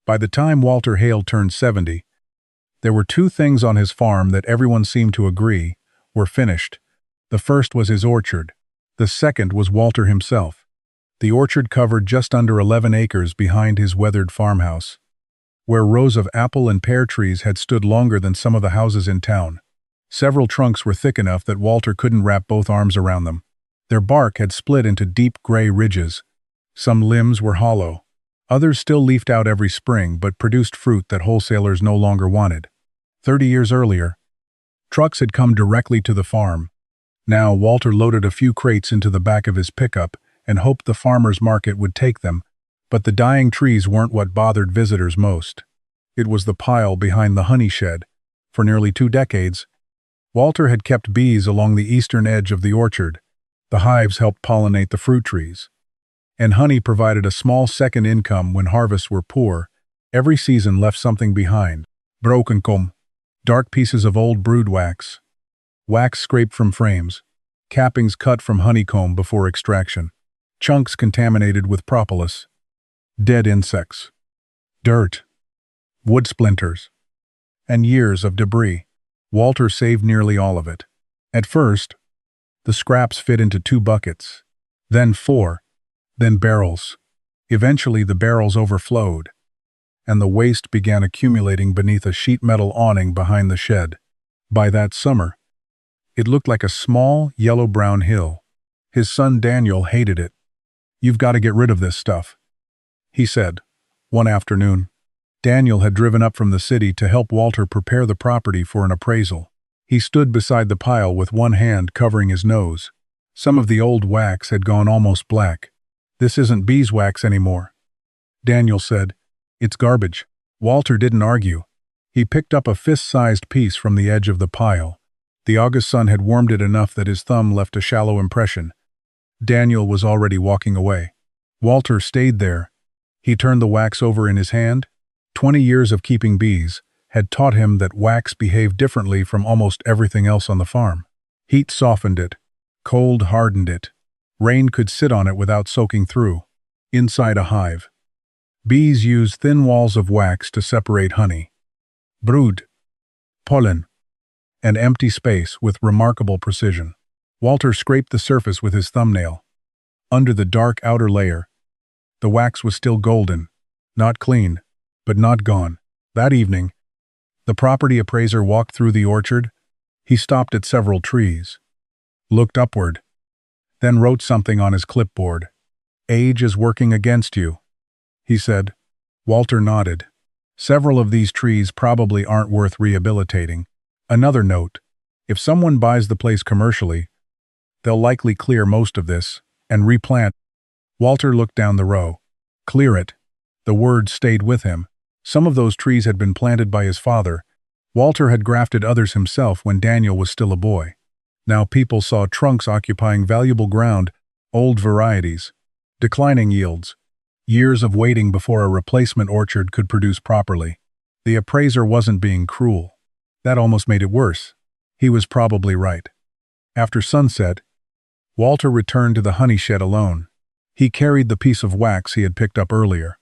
By the time Walter Hale turned 70, there were two things on his farm that everyone seemed to agree were finished. The first was his orchard. The second was Walter himself. The orchard covered just under 11 acres behind his weathered farmhouse, where rows of apple and pear trees had stood longer than some of the houses in town. Several trunks were thick enough that Walter couldn't wrap both arms around them. Their bark had split into deep gray ridges. Some limbs were hollow. Others still leafed out every spring but produced fruit that wholesalers no longer wanted. 30 years earlier, trucks had come directly to the farm. Now Walter loaded a few crates into the back of his pickup and hoped the farmer's market would take them, but the dying trees weren't what bothered visitors most. It was the pile behind the honey shed. For nearly 2 decades, Walter had kept bees along the eastern edge of the orchard. The hives helped pollinate the fruit trees, and honey provided a small second income when harvests were poor. Every season left something behind. Broken comb, dark pieces of old brood wax scraped from frames, cappings cut from honeycomb before extraction, chunks contaminated with propolis, dead insects, dirt, wood splinters, and years of debris. Walter saved nearly all of it. At first, the scraps fit into 2 buckets, then 4, then barrels. Eventually the barrels overflowed, and the waste began accumulating beneath a sheet metal awning behind the shed. By that summer, it looked like a small, yellow-brown hill. His son Daniel hated it. "You've got to get rid of this stuff," he said, one afternoon. Daniel had driven up from the city to help Walter prepare the property for an appraisal. He stood beside the pile with one hand covering his nose. Some of the old wax had gone almost black. "This isn't beeswax anymore," Daniel said. "It's garbage." Walter didn't argue. He picked up a fist-sized piece from the edge of the pile. The August sun had warmed it enough that his thumb left a shallow impression. Daniel was already walking away. Walter stayed there. He turned the wax over in his hand. 20 years of keeping bees had taught him that wax behaved differently from almost everything else on the farm. Heat softened it. Cold hardened it. Rain could sit on it without soaking through. Inside a hive, bees use thin walls of wax to separate honey, brood, pollen, and empty space with remarkable precision. Walter scraped the surface with his thumbnail. Under the dark outer layer, the wax was still golden, not clean, but not gone. That evening, the property appraiser walked through the orchard. He stopped at several trees, looked upward, then wrote something on his clipboard. "Age is working against you," he said. Walter nodded. "Several of these trees probably aren't worth rehabilitating." Another note: if someone buys the place commercially, they'll likely clear most of this and replant. Walter looked down the row. Clear it. The word stayed with him. Some of those trees had been planted by his father. Walter had grafted others himself when Daniel was still a boy. Now people saw trunks occupying valuable ground, old varieties, declining yields, years of waiting before a replacement orchard could produce properly. The appraiser wasn't being cruel. That almost made it worse. He was probably right. After sunset, Walter returned to the honey shed alone. He carried the piece of wax he had picked up earlier.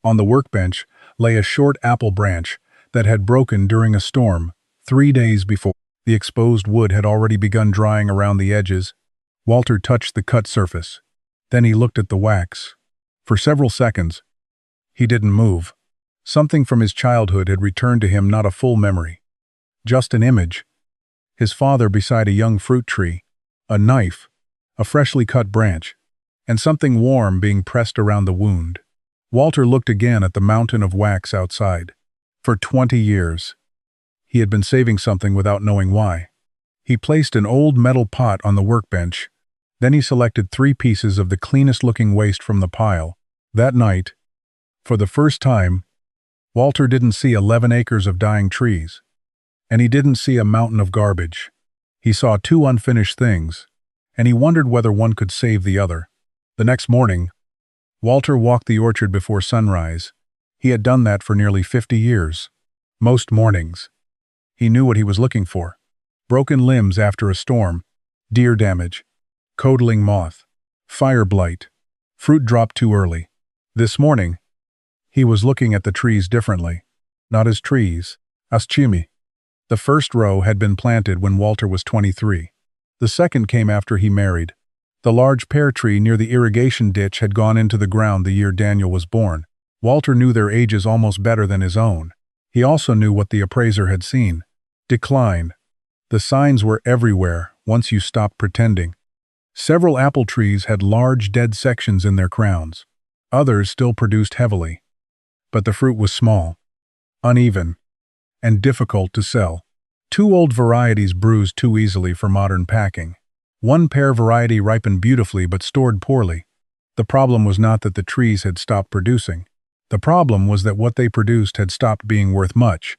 On the workbench lay a short apple branch that had broken during a storm 3 days before. The exposed wood had already begun drying around the edges. Walter touched the cut surface. Then he looked at the wax. For several seconds, he didn't move. Something from his childhood had returned to him, not a full memory. Just an image. His father beside a young fruit tree, a knife, a freshly cut branch, and something warm being pressed around the wound. Walter looked again at the mountain of wax outside. For 20 years, he had been saving something without knowing why. He placed an old metal pot on the workbench. Then he selected 3 pieces of the cleanest-looking waste from the pile. That night, for the first time, Walter didn't see 11 acres of dying trees. And he didn't see a mountain of garbage. He saw 2 unfinished things, and he wondered whether one could save the other. The next morning, Walter walked the orchard before sunrise. He had done that for nearly 50 years. Most mornings, he knew what he was looking for. Broken limbs after a storm, deer damage, codling moth, fire blight, fruit dropped too early. This morning, He was looking at the trees differently. Not as trees, as chimney. The first row had been planted when Walter was 23. The second came after he married. The large pear tree near the irrigation ditch had gone into the ground the year Daniel was born. Walter knew their ages almost better than his own. He also knew what the appraiser had seen. Decline. The signs were everywhere once you stopped pretending. Several apple trees had large dead sections in their crowns. Others still produced heavily. But the fruit was small, uneven, and difficult to sell. Two old varieties bruised too easily for modern packing. One pear variety ripened beautifully but stored poorly. The problem was not that the trees had stopped producing. The problem was that what they produced had stopped being worth much.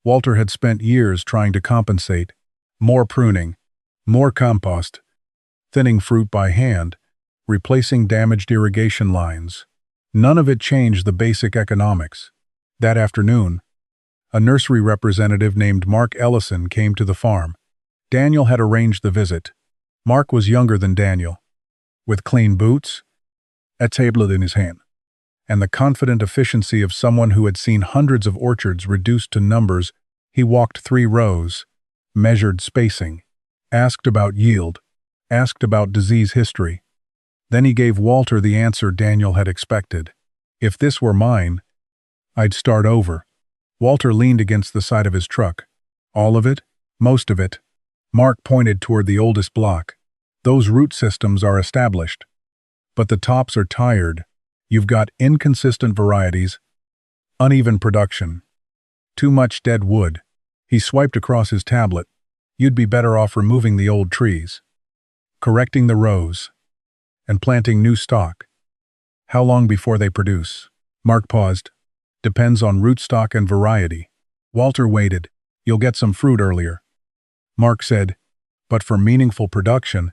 Walter had spent years trying to compensate. More pruning, more compost, thinning fruit by hand, replacing damaged irrigation lines. None of it changed the basic economics. That afternoon, a nursery representative named Mark Ellison came to the farm. Daniel had arranged the visit. Mark was younger than Daniel, with clean boots, a tablet in his hand, and the confident efficiency of someone who had seen hundreds of orchards reduced to numbers. He walked 3 rows, measured spacing, asked about yield, asked about disease history. Then he gave Walter the answer Daniel had expected. If this were mine, I'd start over. Walter leaned against the side of his truck. All of it? Most of it. Mark pointed toward the oldest block. Those root systems are established. But the tops are tired. You've got inconsistent varieties, uneven production, too much dead wood. He swiped across his tablet. You'd be better off removing the old trees, correcting the rows, and planting new stock. How long before they produce? Mark paused. Depends on rootstock and variety. Walter waited. You'll get some fruit earlier. Mark said, but for meaningful production,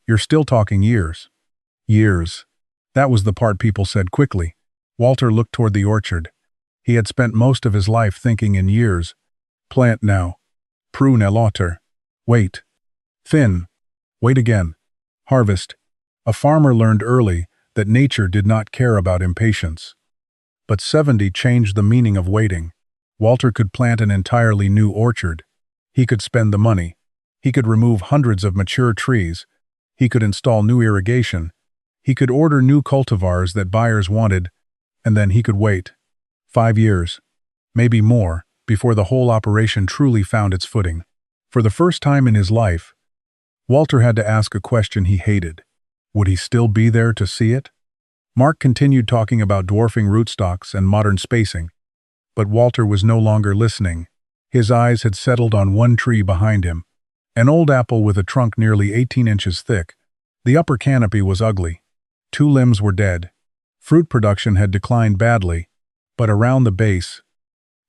you're still talking years. Years. That was the part people said quickly. Walter looked toward the orchard. He had spent most of his life thinking in years. Plant now. Prune a lauter. Wait. Thin. Wait again. Harvest. A farmer learned early that nature did not care about impatience. But 70 changed the meaning of waiting. Walter could plant an entirely new orchard. He could spend the money. He could remove hundreds of mature trees. He could install new irrigation. He could order new cultivars that buyers wanted, and then he could wait. 5 years, maybe more, before the whole operation truly found its footing. For the first time in his life, Walter had to ask a question he hated. Would he still be there to see it? Mark continued talking about dwarfing rootstocks and modern spacing, but Walter was no longer listening. His eyes had settled on one tree behind him, an old apple with a trunk nearly 18 inches thick. The upper canopy was ugly. 2 limbs were dead. Fruit production had declined badly, but around the base,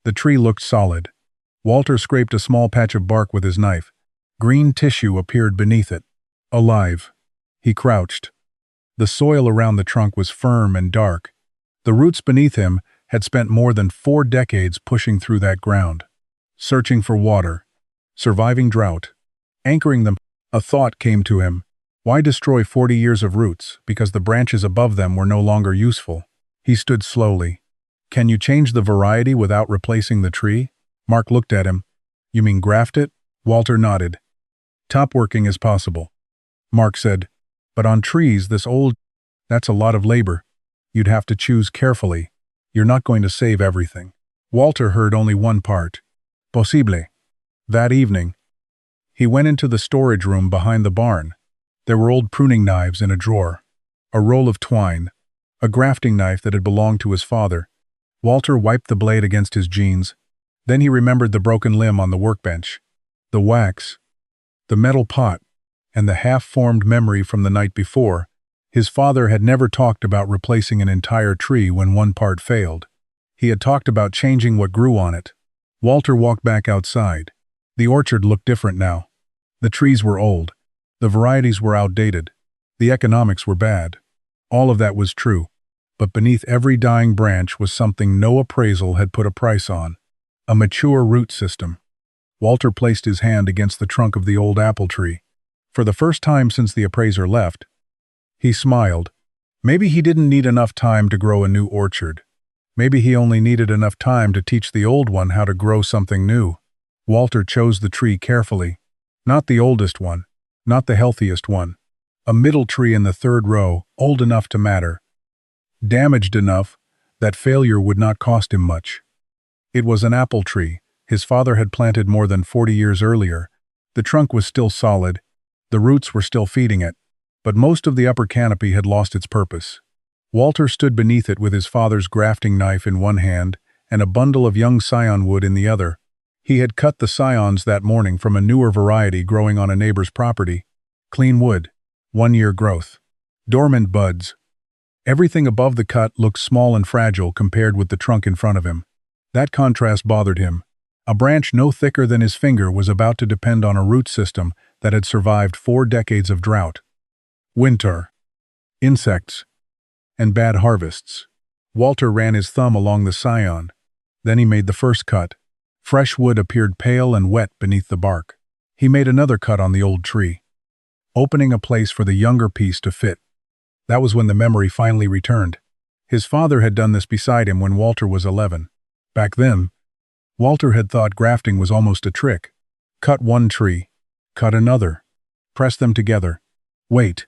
the tree looked solid. Walter scraped a small patch of bark with his knife. Green tissue appeared beneath it. Alive. He crouched. The soil around the trunk was firm and dark. The roots beneath him had spent more than 4 decades pushing through that ground, searching for water, surviving drought, anchoring them. A thought came to him. Why destroy 40 years of roots because the branches above them were no longer useful? He stood slowly. Can you change the variety without replacing the tree? Mark looked at him. You mean graft it? Walter nodded. Top working is possible. Mark said, but on trees this old, that's a lot of labor. You'd have to choose carefully. You're not going to save everything. Walter heard only one part. Possible. That evening, he went into the storage room behind the barn. There were old pruning knives in a drawer, a roll of twine, a grafting knife that had belonged to his father. Walter wiped the blade against his jeans. Then he remembered the broken limb on the workbench, the wax, the metal pot, and the half-formed memory from the night before. His father had never talked about replacing an entire tree when one part failed. He had talked about changing what grew on it. Walter walked back outside. The orchard looked different now. The trees were old. The varieties were outdated. The economics were bad. All of that was true. But beneath every dying branch was something no appraisal had put a price on. A mature root system. Walter placed his hand against the trunk of the old apple tree. For the first time since the appraiser left, he smiled. Maybe he didn't need enough time to grow a new orchard. Maybe he only needed enough time to teach the old one how to grow something new. Walter chose the tree carefully. Not the oldest one, not the healthiest one. A middle tree in the third row, old enough to matter. Damaged enough that failure would not cost him much. It was an apple tree his father had planted more than 40 years earlier. The trunk was still solid, the roots were still feeding it, but most of the upper canopy had lost its purpose. Walter stood beneath it with his father's grafting knife in one hand and a bundle of young scion wood in the other. He had cut the scions that morning from a newer variety growing on a neighbor's property. Clean wood, 1-year growth. Dormant buds. Everything above the cut looked small and fragile compared with the trunk in front of him. That contrast bothered him. A branch no thicker than his finger was about to depend on a root system that had survived 4 decades of drought, winter, insects, and bad harvests. Walter ran his thumb along the scion. Then he made the first cut. Fresh wood appeared pale and wet beneath the bark. He made another cut on the old tree, opening a place for the younger piece to fit. That was when the memory finally returned. His father had done this beside him when Walter was 11. Back then, Walter had thought grafting was almost a trick. Cut one tree, cut another, press them together. Wait.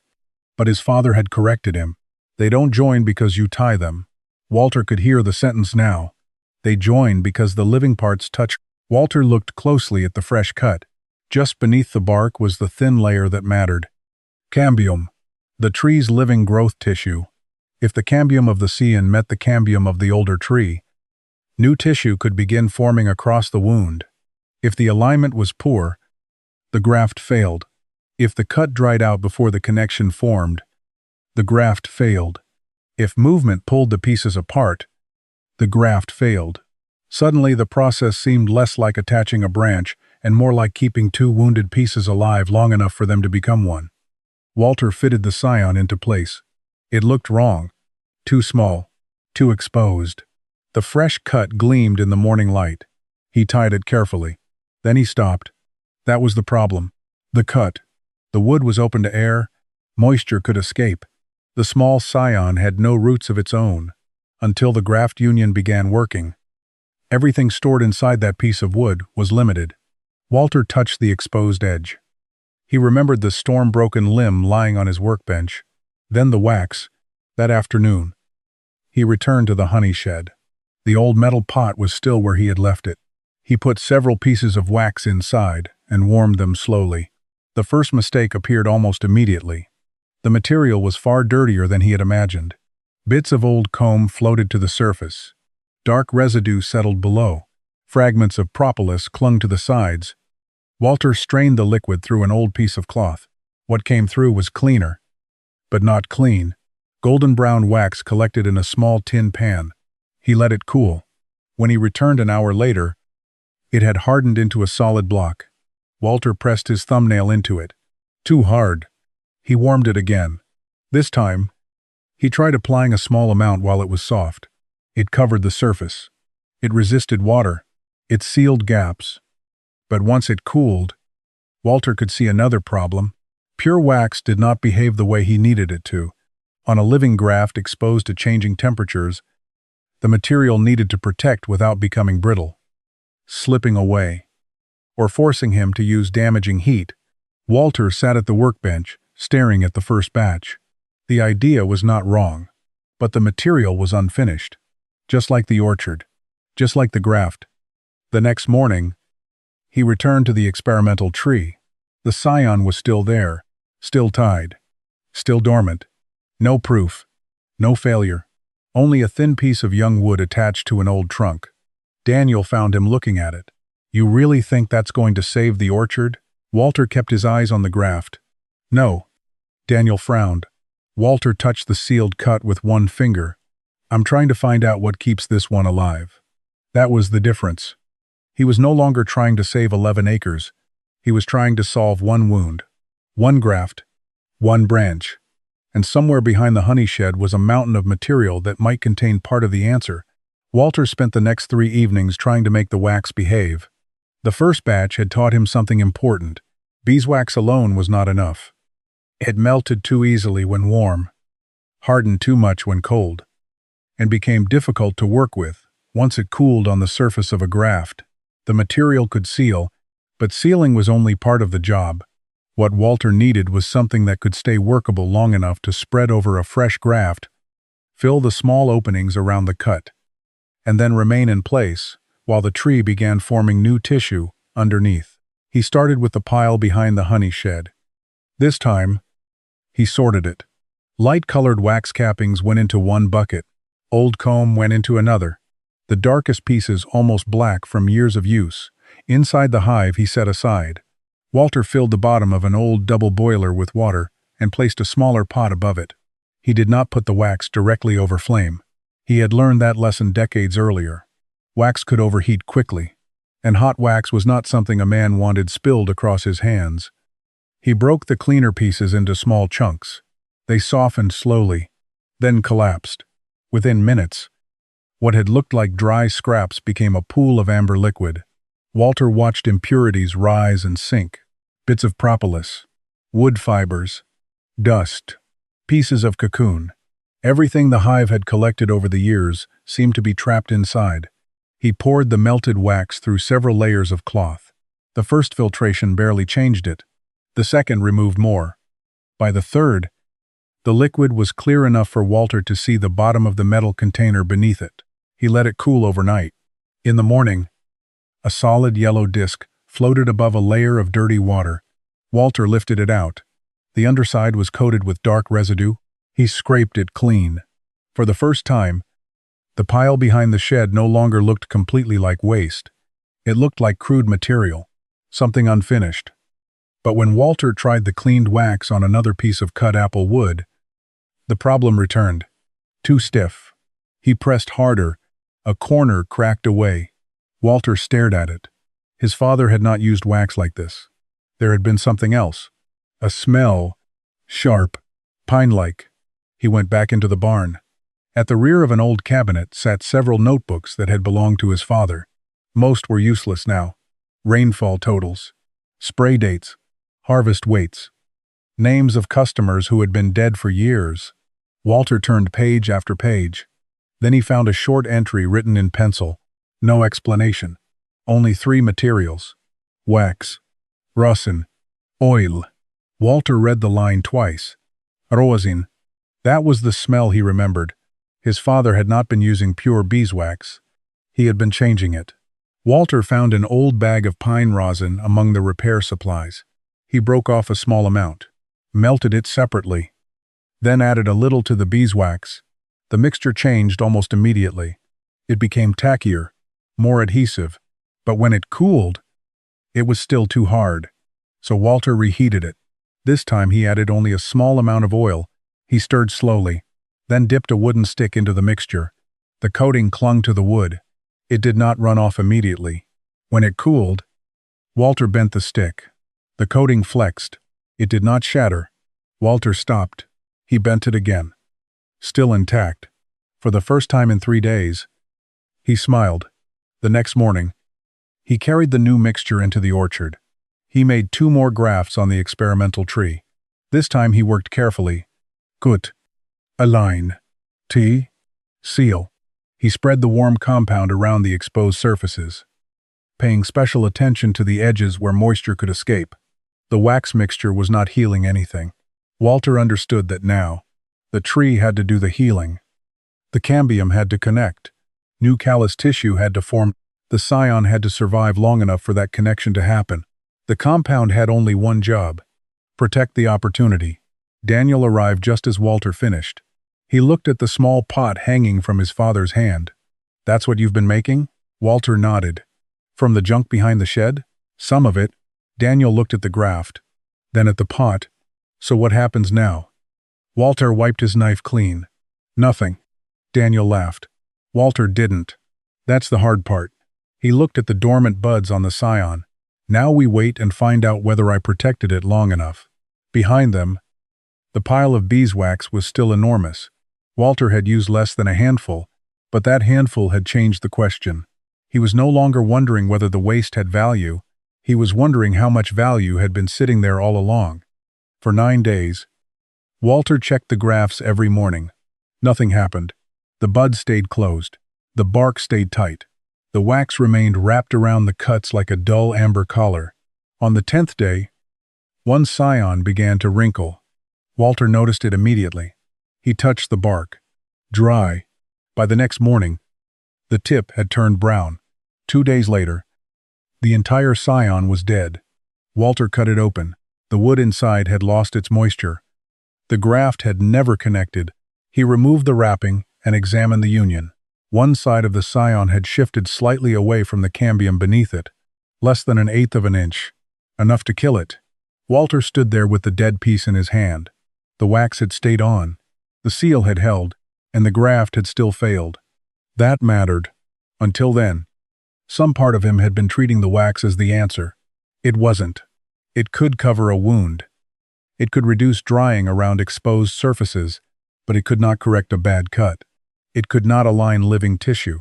But his father had corrected him. They don't join because you tie them. Walter could hear the sentence now. They join because the living parts touch. Walter looked closely at the fresh cut. Just beneath the bark was the thin layer that mattered. Cambium, the tree's living growth tissue. If the cambium of the scion met the cambium of the older tree, new tissue could begin forming across the wound. If the alignment was poor, the graft failed. If the cut dried out before the connection formed, the graft failed. If movement pulled the pieces apart, the graft failed. Suddenly the process seemed less like attaching a branch and more like keeping 2 wounded pieces alive long enough for them to become one. Walter fitted the scion into place. It looked wrong. Too small. Too exposed. The fresh cut gleamed in the morning light. He tied it carefully. Then he stopped. That was the problem. The cut. The wood was open to air. Moisture could escape. The small scion had no roots of its own. Until the graft union began working, everything stored inside that piece of wood was limited. Walter touched the exposed edge. He remembered the storm-broken limb lying on his workbench, then the wax, that afternoon. He returned to the honey shed. The old metal pot was still where he had left it. He put several pieces of wax inside and warmed them slowly. The first mistake appeared almost immediately. The material was far dirtier than he had imagined. Bits of old comb floated to the surface. Dark residue settled below. Fragments of propolis clung to the sides. Walter strained the liquid through an old piece of cloth. What came through was cleaner, but not clean. Golden brown wax collected in a small tin pan. He let it cool. When he returned an hour later, it had hardened into a solid block. Walter pressed his thumbnail into it. Too hard. He warmed it again. This time, he tried applying a small amount while it was soft. It covered the surface. It resisted water. It sealed gaps. But once it cooled, Walter could see another problem. Pure wax did not behave the way he needed it to. On a living graft exposed to changing temperatures, the material needed to protect without becoming brittle, slipping away, or forcing him to use damaging heat. Walter sat at the workbench, staring at the first batch. The idea was not wrong, but the material was unfinished. Just like the orchard, just like the graft. The next morning, he returned to the experimental tree. The scion was still there, still tied, still dormant. No proof, no failure, only a thin piece of young wood attached to an old trunk. Daniel found him looking at it. You really think that's going to save the orchard? Walter kept his eyes on the graft. No. Daniel frowned. Walter touched the sealed cut with one finger. I'm trying to find out what keeps this one alive. That was the difference. He was no longer trying to save 11 acres. He was trying to solve one wound, one graft, one branch. And somewhere behind the honey shed was a mountain of material that might contain part of the answer. Walter spent the next 3 evenings trying to make the wax behave. The first batch had taught him something important. Beeswax alone was not enough. It melted too easily when warm, hardened too much when cold. and became difficult to work with once it cooled on the surface of a graft. The material could seal, but sealing was only part of the job. What Walter needed was something that could stay workable long enough to spread over a fresh graft, fill the small openings around the cut, and then remain in place while the tree began forming new tissue underneath. He started with the pile behind the honey shed. This time, he sorted it. Light-colored wax cappings went into one bucket. Old comb went into another. The darkest pieces, almost black from years of use, inside the hive he set aside. Walter filled the bottom of an old double boiler with water and placed a smaller pot above it. He did not put the wax directly over flame. He had learned that lesson decades earlier. Wax could overheat quickly, and hot wax was not something a man wanted spilled across his hands. He broke the cleaner pieces into small chunks. They softened slowly, then collapsed. Within minutes, what had looked like dry scraps became a pool of amber liquid. Walter watched impurities rise and sink. Bits of propolis, wood fibers, dust, pieces of cocoon. Everything the hive had collected over the years seemed to be trapped inside. He poured the melted wax through several layers of cloth. The first filtration barely changed it. The second removed more. By the third, the liquid was clear enough for Walter to see the bottom of the metal container beneath it. He let it cool overnight. In the morning, a solid yellow disc floated above a layer of dirty water. Walter lifted it out. The underside was coated with dark residue. He scraped it clean. For the first time, the pile behind the shed no longer looked completely like waste. It looked like crude material, something unfinished. But when Walter tried the cleaned wax on another piece of cut apple wood, the problem returned. Too stiff. He pressed harder. A corner cracked away. Walter stared at it. His father had not used wax like this. There had been something else. A smell. Sharp. Pine-like. He went back into the barn. At the rear of an old cabinet sat several notebooks that had belonged to his father. Most were useless now. Rainfall totals. Spray dates. Harvest weights. Names of customers who had been dead for years. Walter turned page after page. Then he found a short entry written in pencil. No explanation. Only 3 materials. Wax. Rosin. Oil. Walter read the line twice. Rosin. That was the smell he remembered. His father had not been using pure beeswax. He had been changing it. Walter found an old bag of pine rosin among the repair supplies. He broke off a small amount, melted it separately, then added a little to the beeswax. The mixture changed almost immediately. It became tackier, more adhesive, but when it cooled, it was still too hard. So Walter reheated it. This time he added only a small amount of oil. He stirred slowly, then dipped a wooden stick into the mixture. The coating clung to the wood. It did not run off immediately. When it cooled, Walter bent the stick. The coating flexed. It did not shatter. Walter stopped. He bent it again. Still intact. For the first time in 3 days, he smiled. The next morning, he carried the new mixture into the orchard. He made 2 more grafts on the experimental tree. This time he worked carefully. Gut. Align. T. Seal. He spread the warm compound around the exposed surfaces, paying special attention to the edges where moisture could escape. The wax mixture was not healing anything. Walter understood that now. The tree had to do the healing. The cambium had to connect. New callus tissue had to form. The scion had to survive long enough for that connection to happen. The compound had only one job: protect the opportunity. Daniel arrived just as Walter finished. He looked at the small pot hanging from his father's hand. "That's what you've been making?" Walter nodded. "From the junk behind the shed?" "Some of it." Daniel looked at the graft, then at the pot. "So what happens now?" Walter wiped his knife clean. "Nothing." Daniel laughed. Walter didn't. "That's the hard part." He looked at the dormant buds on the scion. "Now we wait and find out whether I protected it long enough." Behind them, the pile of beeswax was still enormous. Walter had used less than a handful, but that handful had changed the question. He was no longer wondering whether the waste had value. He was wondering how much value had been sitting there all along. For 9 days, Walter checked the grafts every morning. Nothing happened. The bud stayed closed. The bark stayed tight. The wax remained wrapped around the cuts like a dull amber collar. On the 10th day, one scion began to wrinkle. Walter noticed it immediately. He touched the bark. Dry. By the next morning, the tip had turned brown. 2 days later, the entire scion was dead. Walter cut it open. The wood inside had lost its moisture. The graft had never connected. He removed the wrapping and examined the union. One side of the scion had shifted slightly away from the cambium beneath it, less than 1/8 of an inch, enough to kill it. Walter stood there with the dead piece in his hand. The wax had stayed on, the seal had held, and the graft had still failed. That mattered. Until then, some part of him had been treating the wax as the answer. It wasn't. It could cover a wound. It could reduce drying around exposed surfaces, but it could not correct a bad cut. It could not align living tissue.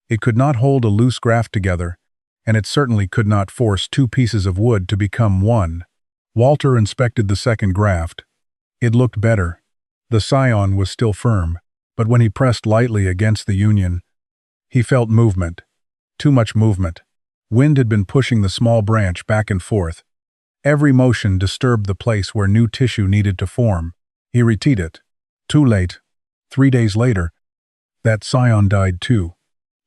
It could not hold a loose graft together, and it certainly could not force two pieces of wood to become one. Walter inspected the second graft. It looked better. The scion was still firm, but when he pressed lightly against the union, he felt movement. Too much movement. Wind had been pushing the small branch back and forth. Every motion disturbed the place where new tissue needed to form. He retied it. Too late. 3 days later, that scion died too.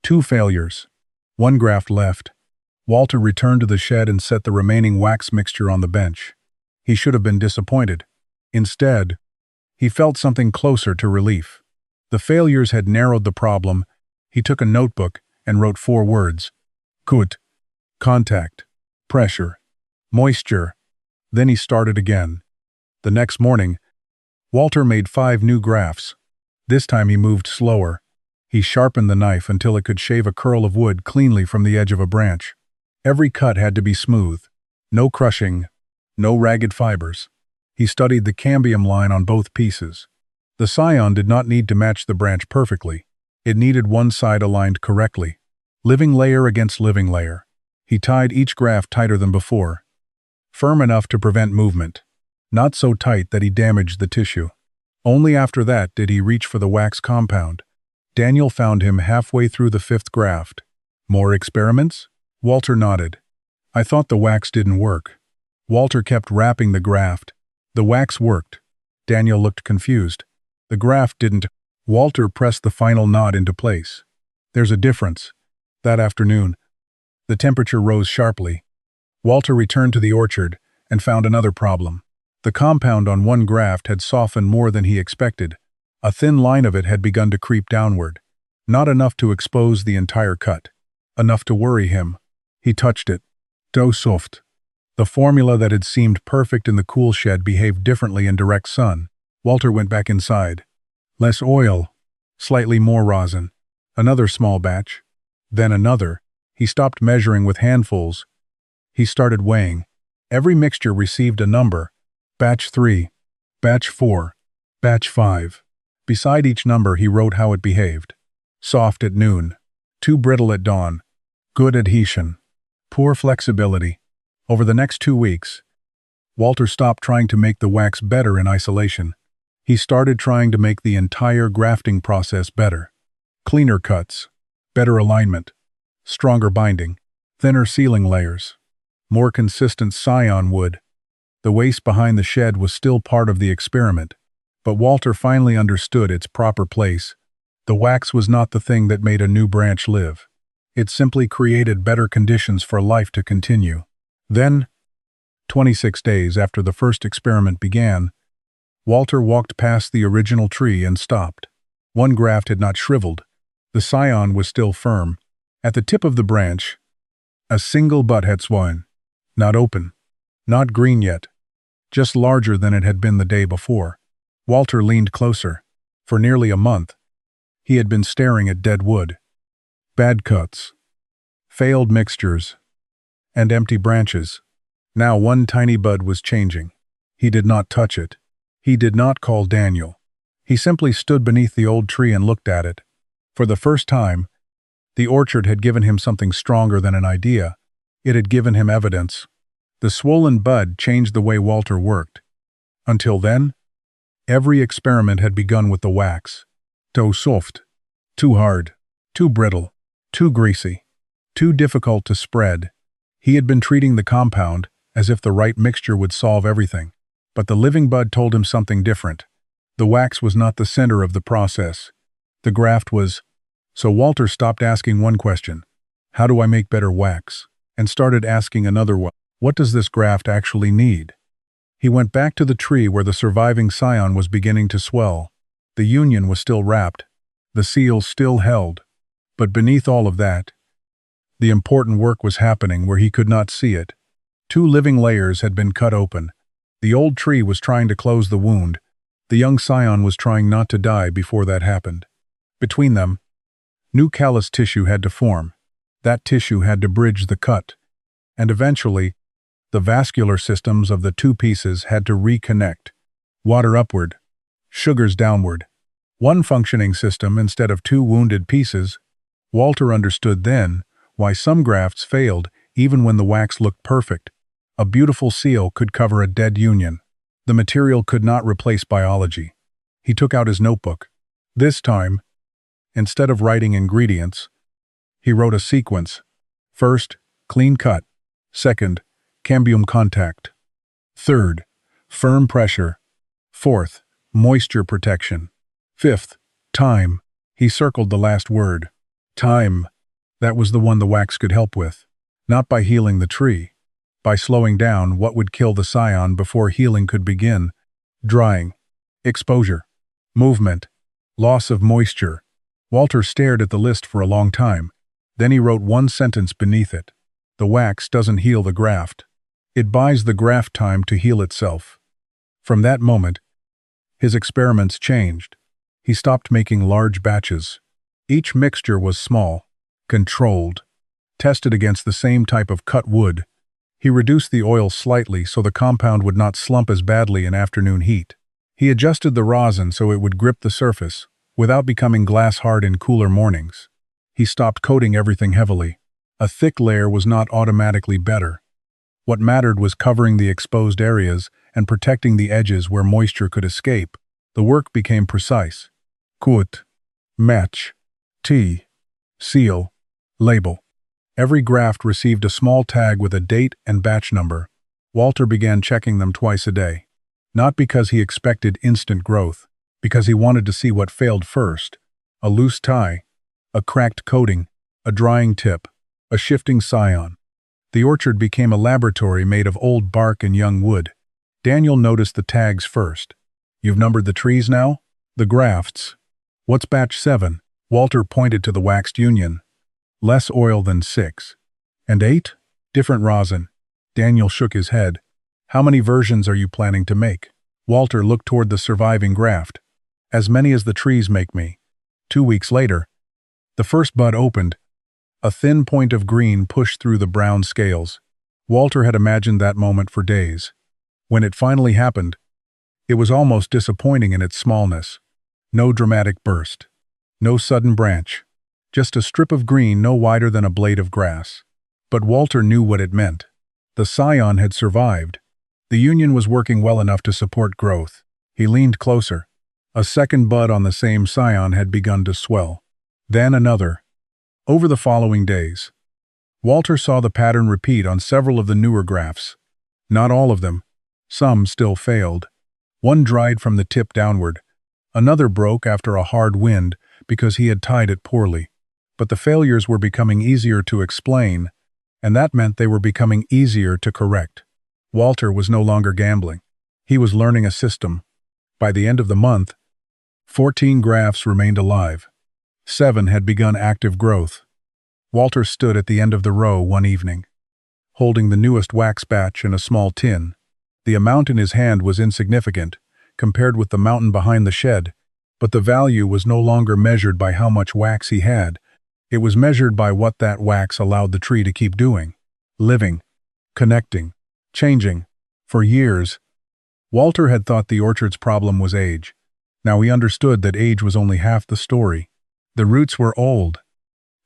2 failures. 1 graft left. Walter returned to the shed and set the remaining wax mixture on the bench. He should have been disappointed. Instead, he felt something closer to relief. The failures had narrowed the problem. He took a notebook and wrote 4 words. Kut. Contact. Pressure. Moisture. Then he started again. The next morning, Walter made 5 new grafts. This time he moved slower. He sharpened the knife until it could shave a curl of wood cleanly from the edge of a branch. Every cut had to be smooth. No crushing. No ragged fibers. He studied the cambium line on both pieces. The scion did not need to match the branch perfectly. It needed one side aligned correctly. Living layer against living layer. He tied each graft tighter than before. Firm enough to prevent movement. Not so tight that he damaged the tissue. Only after that did he reach for the wax compound. Daniel found him halfway through the 5th graft. More experiments? Walter nodded. I thought the wax didn't work. Walter kept wrapping the graft. The wax worked. Daniel looked confused. The graft didn't. Walter pressed the final knot into place. There's a difference. That afternoon, the temperature rose sharply. Walter returned to the orchard and found another problem. The compound on one graft had softened more than he expected. A thin line of it had begun to creep downward. Not enough to expose the entire cut. Enough to worry him. He touched it. Dough soft. The formula that had seemed perfect in the cool shed behaved differently in direct sun. Walter went back inside. Less oil. Slightly more rosin. Another small batch. Then another. He stopped measuring with handfuls. He started weighing. Every mixture received a number. Batch 3. Batch 4. Batch 5. Beside each number he wrote how it behaved. Soft at noon. Too brittle at dawn. Good adhesion. Poor flexibility. Over the next 2 weeks, Walter stopped trying to make the wax better in isolation. He started trying to make the entire grafting process better. Cleaner cuts. Better alignment. Stronger binding. Thinner sealing layers. More consistent scion wood. The waste behind the shed was still part of the experiment, but Walter finally understood its proper place. The wax was not the thing that made a new branch live. It simply created better conditions for life to continue. Then, 26 days after the first experiment began, Walter walked past the original tree and stopped. One graft had not shriveled. The scion was still firm. At the tip of the branch, a single bud had swollen. Not open. Not green yet. Just larger than it had been the day before. Walter leaned closer. For nearly a month, he had been staring at dead wood. Bad cuts. Failed mixtures. And empty branches. Now one tiny bud was changing. He did not touch it. He did not call Daniel. He simply stood beneath the old tree and looked at it. For the first time, the orchard had given him something stronger than an idea. It had given him evidence. The swollen bud changed the way Walter worked. Until then, every experiment had begun with the wax. Dough soft. Too hard, too brittle, too greasy, too difficult to spread. He had been treating the compound as if the right mixture would solve everything. But the living bud told him something different. The wax was not the center of the process. The graft was. So Walter stopped asking one question, how do I make better wax? And started asking another one, what does this graft actually need? He went back to the tree where the surviving scion was beginning to swell. The union was still wrapped. The seal still held. But beneath all of that, the important work was happening where he could not see it. 2 living layers had been cut open. The old tree was trying to close the wound. The young scion was trying not to die before that happened. Between them, new callus tissue had to form. That tissue had to bridge the cut. And eventually, the vascular systems of the 2 pieces had to reconnect. Water upward, sugars downward. One functioning system instead of 2 wounded pieces. Walter understood then why some grafts failed even when the wax looked perfect. A beautiful seal could cover a dead union. The material could not replace biology. He took out his notebook. This time, instead of writing ingredients, he wrote a sequence. First, clean cut. Second, cambium contact. Third, firm pressure. Fourth, moisture protection. Fifth, time. He circled the last word. Time. That was the one the wax could help with. Not by healing the tree. By slowing down what would kill the scion before healing could begin. Drying. Exposure. Movement. Loss of moisture. Walter stared at the list for a long time. Then he wrote one sentence beneath it. The wax doesn't heal the graft. It buys the graft time to heal itself. From that moment, his experiments changed. He stopped making large batches. Each mixture was small, controlled, tested against the same type of cut wood. He reduced the oil slightly so the compound would not slump as badly in afternoon heat. He adjusted the rosin so it would grip the surface, without becoming glass-hard in cooler mornings. He stopped coating everything heavily. A thick layer was not automatically better. What mattered was covering the exposed areas and protecting the edges where moisture could escape. The work became precise. Cut, match, T, seal, label. Every graft received a small tag with a date and batch number. Walter began checking them twice a day. Not because he expected instant growth, because he wanted to see what failed first. A loose tie, a cracked coating, a drying tip, a shifting scion. The orchard became a laboratory made of old bark and young wood. Daniel noticed the tags first. You've numbered the trees now? The grafts. What's batch 7? Walter pointed to the waxed union. Less oil than 6. And 8? Different rosin. Daniel shook his head. How many versions are you planning to make? Walter looked toward the surviving graft. As many as the trees make me. 2 weeks later, the first bud opened. A thin point of green pushed through the brown scales. Walter had imagined that moment for days. When it finally happened, it was almost disappointing in its smallness. No dramatic burst. No sudden branch. Just a strip of green no wider than a blade of grass. But Walter knew what it meant. The scion had survived. The union was working well enough to support growth. He leaned closer. A second bud on the same scion had begun to swell. Then another. Over the following days, Walter saw the pattern repeat on several of the newer grafts. Not all of them. Some still failed. One dried from the tip downward. Another broke after a hard wind because he had tied it poorly. But the failures were becoming easier to explain, and that meant they were becoming easier to correct. Walter was no longer gambling. He was learning a system. By the end of the month, 14 grafts remained alive. 7 had begun active growth. Walter stood at the end of the row one evening, holding the newest wax batch in a small tin. The amount in his hand was insignificant, compared with the mountain behind the shed, but the value was no longer measured by how much wax he had. It was measured by what that wax allowed the tree to keep doing. Living, connecting, changing. For years, Walter had thought the orchard's problem was age. Now he understood that age was only half the story. The roots were old.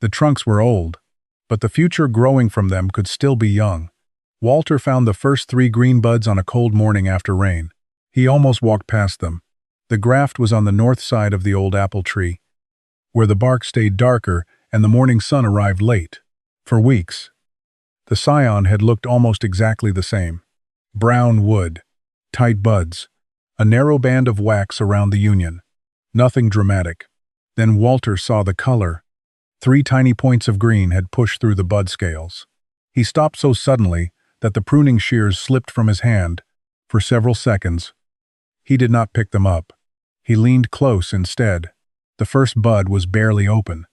The trunks were old. But the future growing from them could still be young. Walter found the first 3 green buds on a cold morning after rain. He almost walked past them. The graft was on the north side of the old apple tree, where the bark stayed darker and the morning sun arrived late. For weeks, the scion had looked almost exactly the same. Brown wood, tight buds, a narrow band of wax around the union. Nothing dramatic. Then Walter saw the color. 3 tiny points of green had pushed through the bud scales. He stopped so suddenly that the pruning shears slipped from his hand. For several seconds, he did not pick them up. He leaned close instead. The first bud was barely open.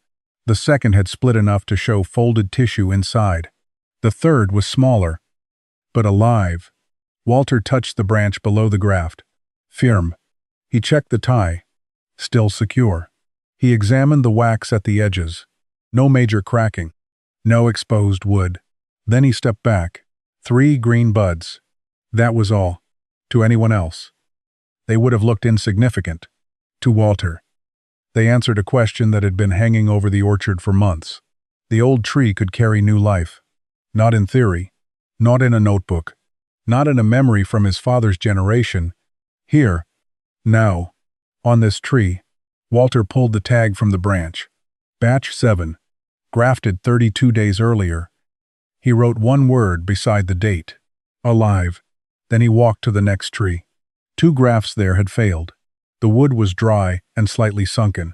The second had split enough to show folded tissue inside. The third was smaller, but alive. Walter touched the branch below the graft. Firm. He checked the tie. Still secure. He examined the wax at the edges. No major cracking. No exposed wood. Then he stepped back. 3 green buds. That was all. To anyone else, they would have looked insignificant. To Walter, they answered a question that had been hanging over the orchard for months. The old tree could carry new life. Not in theory. Not in a notebook. Not in a memory from his father's generation. Here. Now. On this tree. Walter pulled the tag from the branch. Batch 7. Grafted 32 days earlier. He wrote one word beside the date. Alive. Then he walked to the next tree. 2 grafts there had failed. The wood was dry and slightly sunken.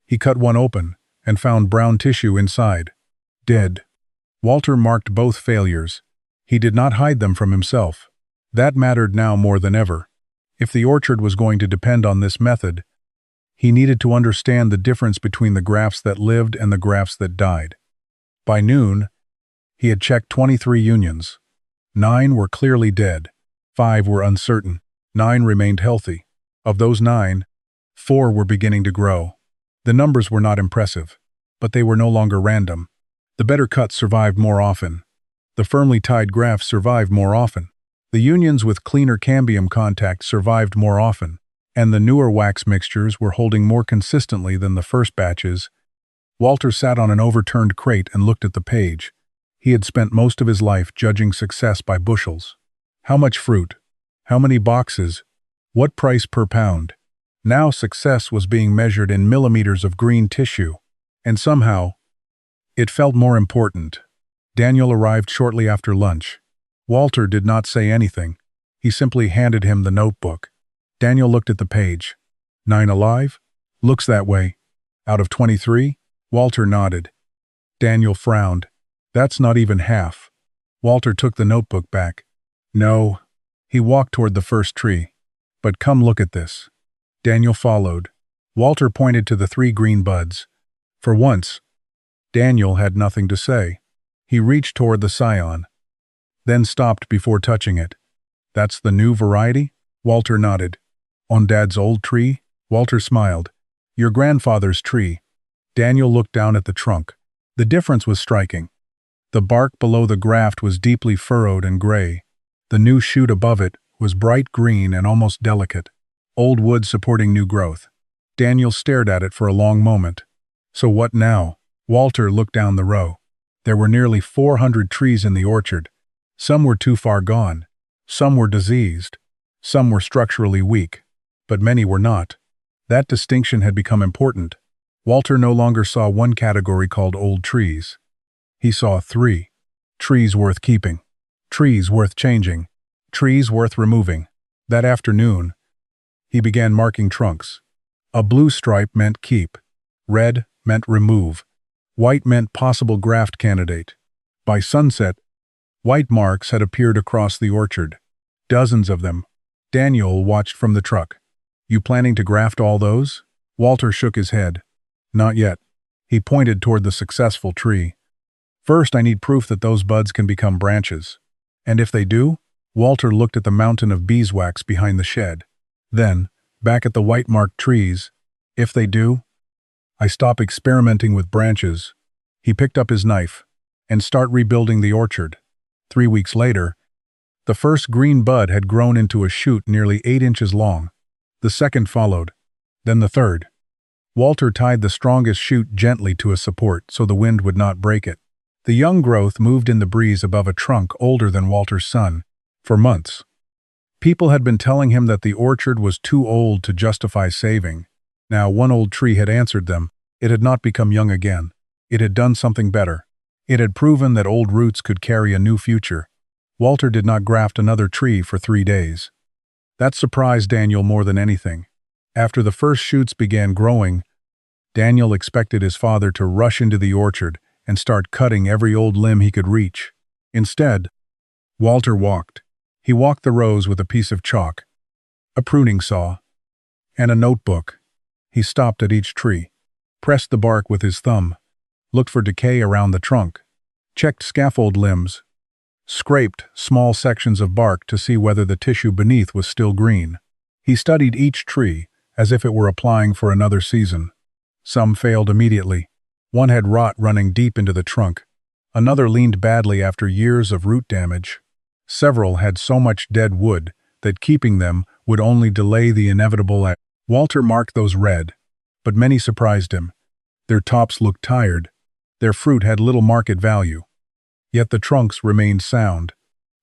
He cut one open and found brown tissue inside. Dead. Walter marked both failures. He did not hide them from himself. That mattered now more than ever. If the orchard was going to depend on this method, he needed to understand the difference between the grafts that lived and the grafts that died. By noon, he had checked 23 unions. 9 were clearly dead. 5 were uncertain. 9 remained healthy. Of those 9, 4 were beginning to grow. The numbers were not impressive, but they were no longer random. The better cuts survived more often. The firmly tied grafts survived more often. The unions with cleaner cambium contact survived more often, and the newer wax mixtures were holding more consistently than the first batches. Walter sat on an overturned crate and looked at the page. He had spent most of his life judging success by bushels. How much fruit? How many boxes? What price per pound? Now success was being measured in millimeters of green tissue, and somehow, it felt more important. Daniel arrived shortly after lunch. Walter did not say anything. He simply handed him the notebook. Daniel looked at the page. 9 alive? Looks that way. Out of 23? Walter nodded. Daniel frowned. That's not even half. Walter took the notebook back. No. He walked toward the first tree. But come look at this. Daniel followed. Walter pointed to the 3 green buds. For once, Daniel had nothing to say. He reached toward the scion, then stopped before touching it. That's the new variety? Walter nodded. On Dad's old tree? Walter smiled. Your grandfather's tree. Daniel looked down at the trunk. The difference was striking. The bark below the graft was deeply furrowed and gray. The new shoot above it was bright green and almost delicate. Old wood supporting new growth. Daniel stared at it for a long moment. So what now? Walter looked down the row. There were nearly 400 trees in the orchard. Some were too far gone. Some were diseased. Some were structurally weak. But many were not. That distinction had become important. Walter no longer saw one category called old trees. He saw 3. Trees worth keeping. Trees worth changing. Trees worth removing. That afternoon, he began marking trunks. A blue stripe meant keep. Red meant remove. White meant possible graft candidate. By sunset, white marks had appeared across the orchard. Dozens of them. Daniel watched from the truck. You planning to graft all those? Walter shook his head. Not yet. He pointed toward the successful tree. First, I need proof that those buds can become branches. And if they do? Walter looked at the mountain of beeswax behind the shed. Then, back at the white-marked trees. If they do, I stop experimenting with branches. He picked up his knife and start rebuilding the orchard. 3 weeks later, the first green bud had grown into a shoot nearly 8 inches long. The second followed, then the third. Walter tied the strongest shoot gently to a support so the wind would not break it. The young growth moved in the breeze above a trunk older than Walter's son. For months, people had been telling him that the orchard was too old to justify saving. Now one old tree had answered them. It had not become young again. It had done something better. It had proven that old roots could carry a new future. Walter did not graft another tree for 3 days. That surprised Daniel more than anything. After the first shoots began growing, Daniel expected his father to rush into the orchard and start cutting every old limb he could reach. Instead, Walter walked. He walked the rows with a piece of chalk, a pruning saw, and a notebook. He stopped at each tree, pressed the bark with his thumb, looked for decay around the trunk, checked scaffold limbs, scraped small sections of bark to see whether the tissue beneath was still green. He studied each tree as if it were applying for another season. Some failed immediately. One had rot running deep into the trunk. Another leaned badly after years of root damage. Several had so much dead wood that keeping them would only delay the inevitable act. Walter marked those red, but many surprised him. Their tops looked tired. Their fruit had little market value. Yet the trunks remained sound.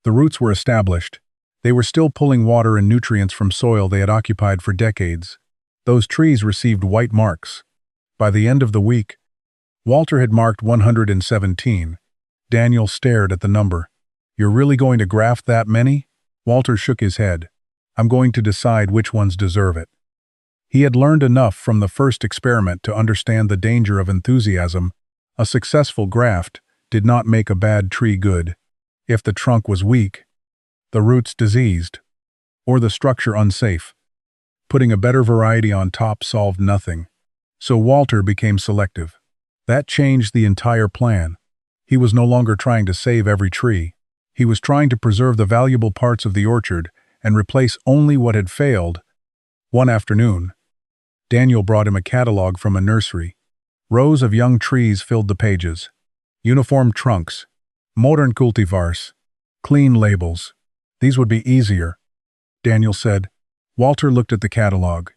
The roots were established. They were still pulling water and nutrients from soil they had occupied for decades. Those trees received white marks. By the end of the week, Walter had marked 117. Daniel stared at the number. "You're really going to graft that many?" Walter shook his head. "I'm going to decide which ones deserve it." He had learned enough from the first experiment to understand the danger of enthusiasm. A successful graft did not make a bad tree good. If the trunk was weak, the roots diseased, or the structure unsafe, putting a better variety on top solved nothing. So Walter became selective. That changed the entire plan. He was no longer trying to save every tree. He was trying to preserve the valuable parts of the orchard and replace only what had failed. One afternoon, Daniel brought him a catalog from a nursery. Rows of young trees filled the pages. Uniform trunks, modern cultivars, clean labels. These would be easier, Daniel said. Walter looked at the catalog.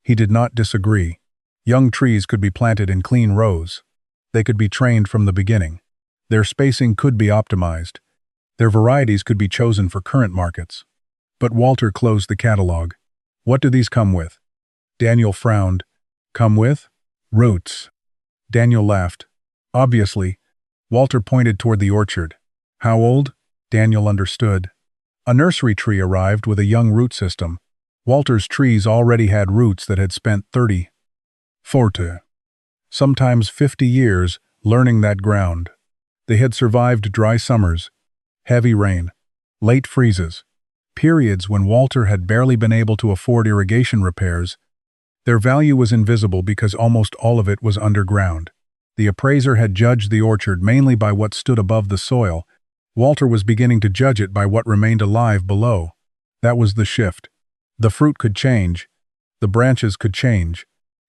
He did not disagree. Young trees could be planted in clean rows. They could be trained from the beginning. Their spacing could be optimized. Their varieties could be chosen for current markets. But Walter closed the catalog. "What do these come with?" Daniel frowned. "Come with? Roots." Daniel laughed. "Obviously." Walter pointed toward the orchard. "How old?" Daniel understood. A nursery tree arrived with a young root system. Walter's trees already had roots that had spent 30, 40, sometimes 50 years learning that ground. They had survived dry summers, heavy rain, late freezes, periods when Walter had barely been able to afford irrigation repairs. Their value was invisible because almost all of it was underground. The appraiser had judged the orchard mainly by what stood above the soil. Walter was beginning to judge it by what remained alive below. That was the shift. The fruit could change. The branches could change.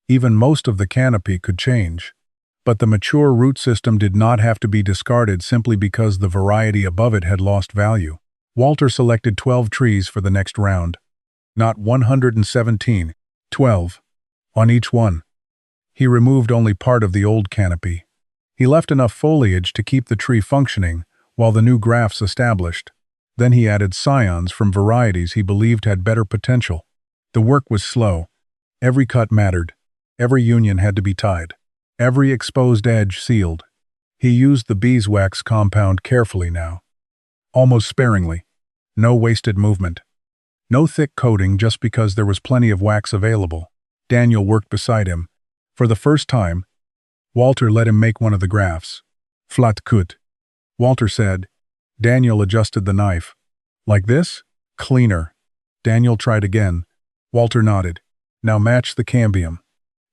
Even most of the canopy could change. But the mature root system did not have to be discarded simply because the variety above it had lost value. Walter selected 12 trees for the next round. Not 117, 12. On each one. He removed only part of the old canopy. He left enough foliage to keep the tree functioning while the new grafts established. Then he added scions from varieties he believed had better potential. The work was slow. Every cut mattered. Every union had to be tied. Every exposed edge sealed. He used the beeswax compound carefully now. Almost sparingly. No wasted movement. No thick coating just because there was plenty of wax available. Daniel worked beside him. For the first time, Walter let him make one of the grafts. Flat cut. Walter said. Daniel adjusted the knife. Like this? Cleaner. Daniel tried again. Walter nodded. Now match the cambium.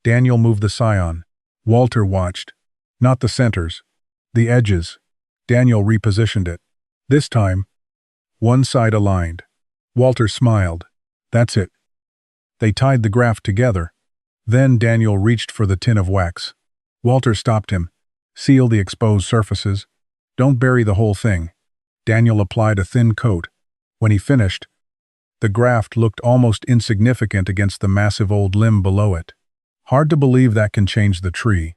Daniel moved the scion. Walter watched. Not the centers. The edges. Daniel repositioned it. This time, one side aligned. Walter smiled. That's it. They tied the graft together. Then Daniel reached for the tin of wax. Walter stopped him. Seal the exposed surfaces. Don't bury the whole thing. Daniel applied a thin coat. When he finished, the graft looked almost insignificant against the massive old limb below it. Hard to believe that can change the tree,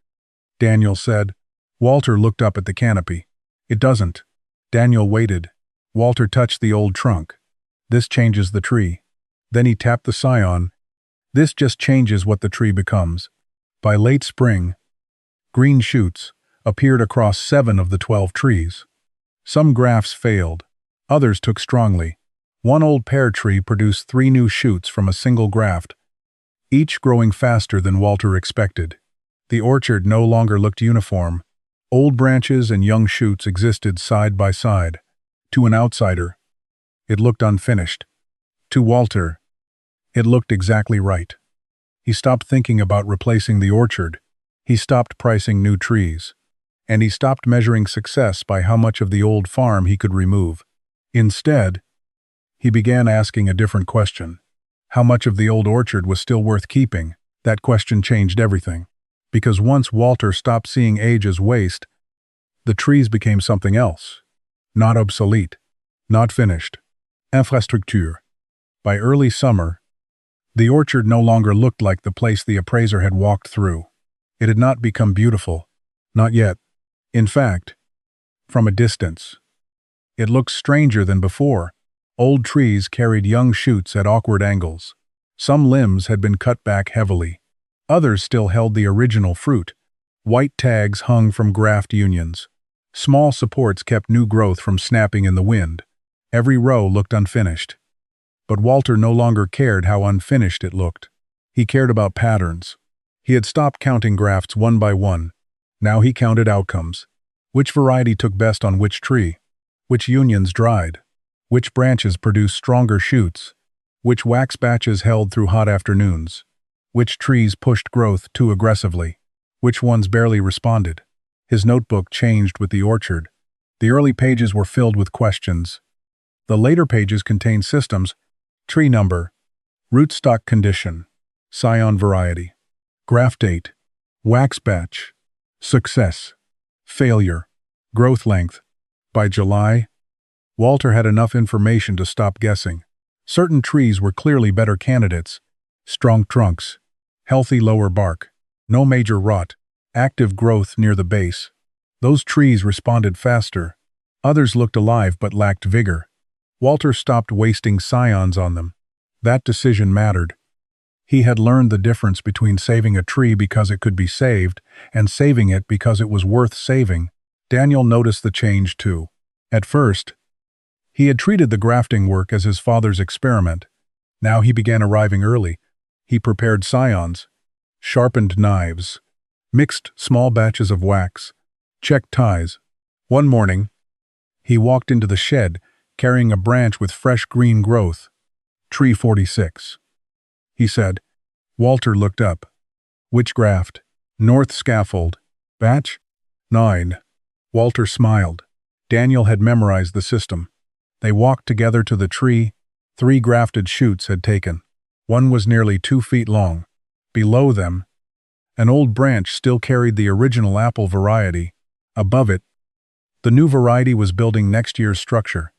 Daniel said. Walter looked up at the canopy. It doesn't. Daniel waited. Walter touched the old trunk. This changes the tree. Then he tapped the scion. This just changes what the tree becomes. By late spring, green shoots, appeared across 7 of the 12 trees. Some grafts failed, others took strongly. One old pear tree produced 3 new shoots from a single graft, each growing faster than Walter expected. The orchard no longer looked uniform. Old branches and young shoots existed side by side. To an outsider, it looked unfinished. To Walter, it looked exactly right. He stopped thinking about replacing the orchard. He stopped pricing new trees. And he stopped measuring success by how much of the old farm he could remove. Instead, he began asking a different question. How much of the old orchard was still worth keeping? That question changed everything. Because once Walter stopped seeing age as waste, the trees became something else. Not obsolete. Not finished. Infrastructure. By early summer, the orchard no longer looked like the place the appraiser had walked through. It had not become beautiful. Not yet. In fact, from a distance, it looked stranger than before. Old trees carried young shoots at awkward angles. Some limbs had been cut back heavily. Others still held the original fruit. White tags hung from graft unions. Small supports kept new growth from snapping in the wind. Every row looked unfinished. But Walter no longer cared how unfinished it looked. He cared about patterns. He had stopped counting grafts one by one. Now he counted outcomes. Which variety took best on which tree? Which unions dried? Which branches produced stronger shoots? Which wax batches held through hot afternoons? Which trees pushed growth too aggressively? Which ones barely responded? His notebook changed with the orchard. The early pages were filled with questions. The later pages contained systems: tree number, rootstock condition, scion variety, graft date, wax batch, success, failure, growth length. By July, Walter had enough information to stop guessing. Certain trees were clearly better candidates: strong trunks, healthy lower bark, no major rot, active growth near the base. Those trees responded faster. Others looked alive but lacked vigor. Walter stopped wasting scions on them. That decision mattered. He had learned the difference between saving a tree because it could be saved and saving it because it was worth saving. Daniel noticed the change too. At first, he had treated the grafting work as his father's experiment. Now he began arriving early. He prepared scions, sharpened knives, mixed small batches of wax, checked ties. One morning, he walked into the shed carrying a branch with fresh green growth. Tree 46. He said. Walter looked up. Which graft? North scaffold. Batch? 9. Walter smiled. Daniel had memorized the system. They walked together to the tree. 3 grafted shoots had taken. One was nearly 2 feet long. Below them, an old branch still carried the original apple variety. Above it, the new variety was building next year's structure.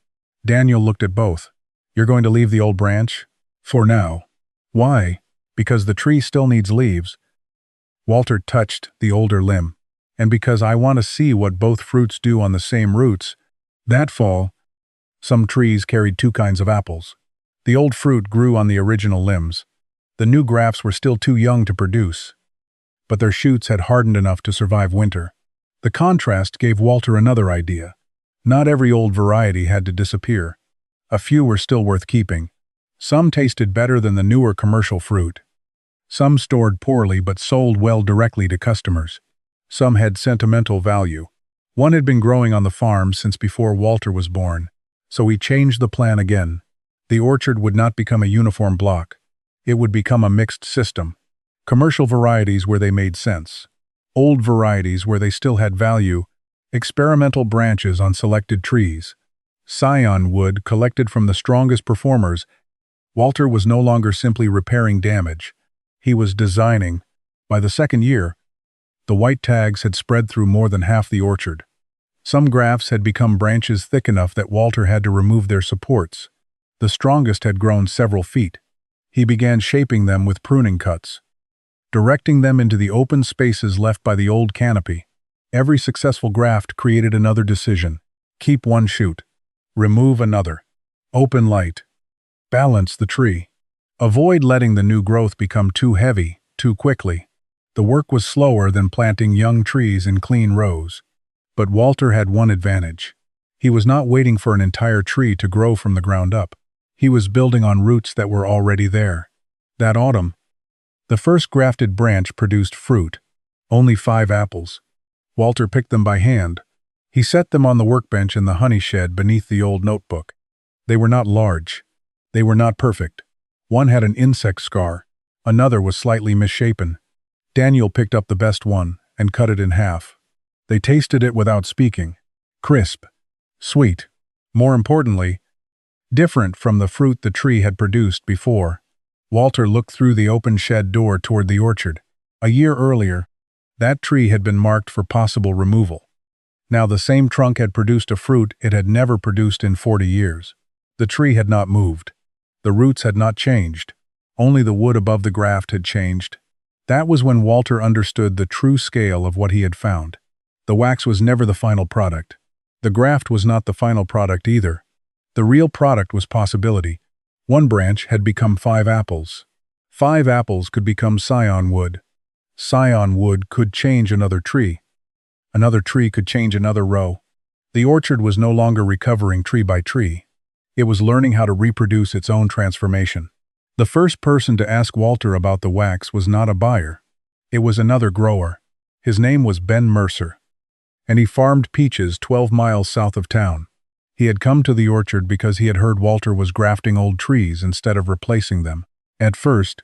Daniel looked at both. You're going to leave the old branch? For now. Why? Because the tree still needs leaves. Walter touched the older limb. And because I want to see what both fruits do on the same roots. That fall, some trees carried 2 kinds of apples. The old fruit grew on the original limbs. The new grafts were still too young to produce, but their shoots had hardened enough to survive winter. The contrast gave Walter another idea. Not every old variety had to disappear. A few were still worth keeping. Some tasted better than the newer commercial fruit. Some stored poorly but sold well directly to customers. Some had sentimental value. One had been growing on the farm since before Walter was born, so he changed the plan again. The orchard would not become a uniform block. It would become a mixed system. Commercial varieties where they made sense. Old varieties where they still had value. Experimental branches on selected trees. Scion wood collected from the strongest performers. Walter was no longer simply repairing damage. He was designing. By the second year, the white tags had spread through more than half the orchard. Some grafts had become branches thick enough that Walter had to remove their supports. The strongest had grown several feet. He began shaping them with pruning cuts, directing them into the open spaces left by the old canopy. Every successful graft created another decision. Keep one shoot. Remove another. Open light. Balance the tree. Avoid letting the new growth become too heavy, too quickly. The work was slower than planting young trees in clean rows. But Walter had one advantage. He was not waiting for an entire tree to grow from the ground up. He was building on roots that were already there. That autumn, the first grafted branch produced fruit, only 5 apples. Walter picked them by hand. He set them on the workbench in the honey shed beneath the old notebook. They were not large. They were not perfect. One had an insect scar. Another was slightly misshapen. Daniel picked up the best one and cut it in half. They tasted it without speaking. Crisp. Sweet. More importantly, different from the fruit the tree had produced before. Walter looked through the open shed door toward the orchard. A year earlier, that tree had been marked for possible removal. Now the same trunk had produced a fruit it had never produced in 40 years. The tree had not moved. The roots had not changed. Only the wood above the graft had changed. That was when Walter understood the true scale of what he had found. The wax was never the final product. The graft was not the final product either. The real product was possibility. One branch had become 5 apples. 5 apples could become scion wood. Scion wood could change another tree. Another tree could change another row. The orchard was no longer recovering tree by tree. It was learning how to reproduce its own transformation. The first person to ask Walter about the wax was not a buyer. It was another grower. His name was Ben Mercer. And he farmed peaches 12 miles south of town. He had come to the orchard because he had heard Walter was grafting old trees instead of replacing them. At first,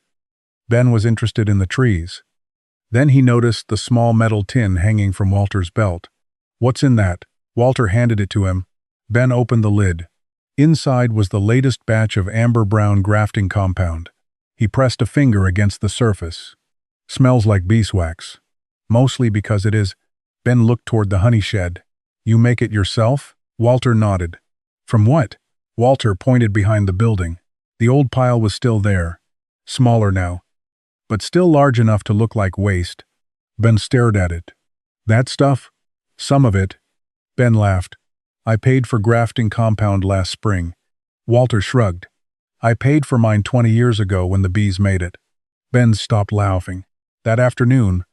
Ben was interested in the trees. Then he noticed the small metal tin hanging from Walter's belt. "What's in that?" Walter handed it to him. Ben opened the lid. Inside was the latest batch of amber-brown grafting compound. He pressed a finger against the surface. "Smells like beeswax." "Mostly because it is." Ben looked toward the honey shed. "You make it yourself?" Walter nodded. "From what?" Walter pointed behind the building. The old pile was still there. Smaller now, but still large enough to look like waste. Ben stared at it. "That stuff?" "Some of it." Ben laughed. "I paid for grafting compound last spring." Walter shrugged. "I paid for mine 20 years ago when the bees made it." Ben stopped laughing. That afternoon,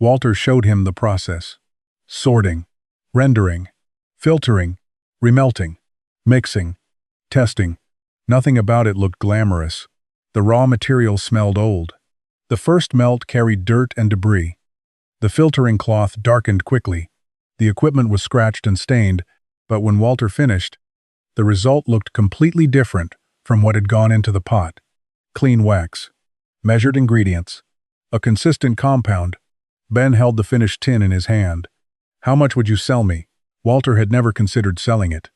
Walter showed him the process. Sorting, rendering, filtering, remelting, mixing, testing. Nothing about it looked glamorous. The raw material smelled old. The first melt carried dirt and debris. The filtering cloth darkened quickly. The equipment was scratched and stained, but when Walter finished, the result looked completely different from what had gone into the pot. Clean wax. Measured ingredients. A consistent compound. Ben held the finished tin in his hand. "How much would you sell me?" Walter had never considered selling it.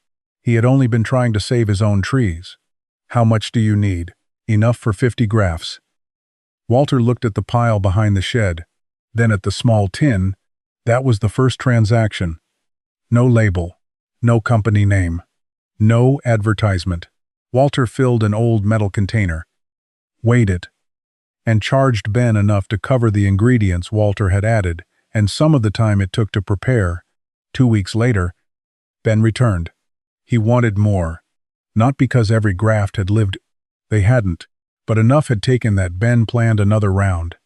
He had only been trying to save his own trees. "How much do you need?" "Enough for 50 grafts." Walter looked at the pile behind the shed, then at the small tin. That was the first transaction. No label. No company name. No advertisement. Walter filled an old metal container, weighed it, and charged Ben enough to cover the ingredients Walter had added and some of the time it took to prepare. 2 weeks later, Ben returned. He wanted more. Not because every graft had lived. They hadn't. But enough had taken that Ben planned another round.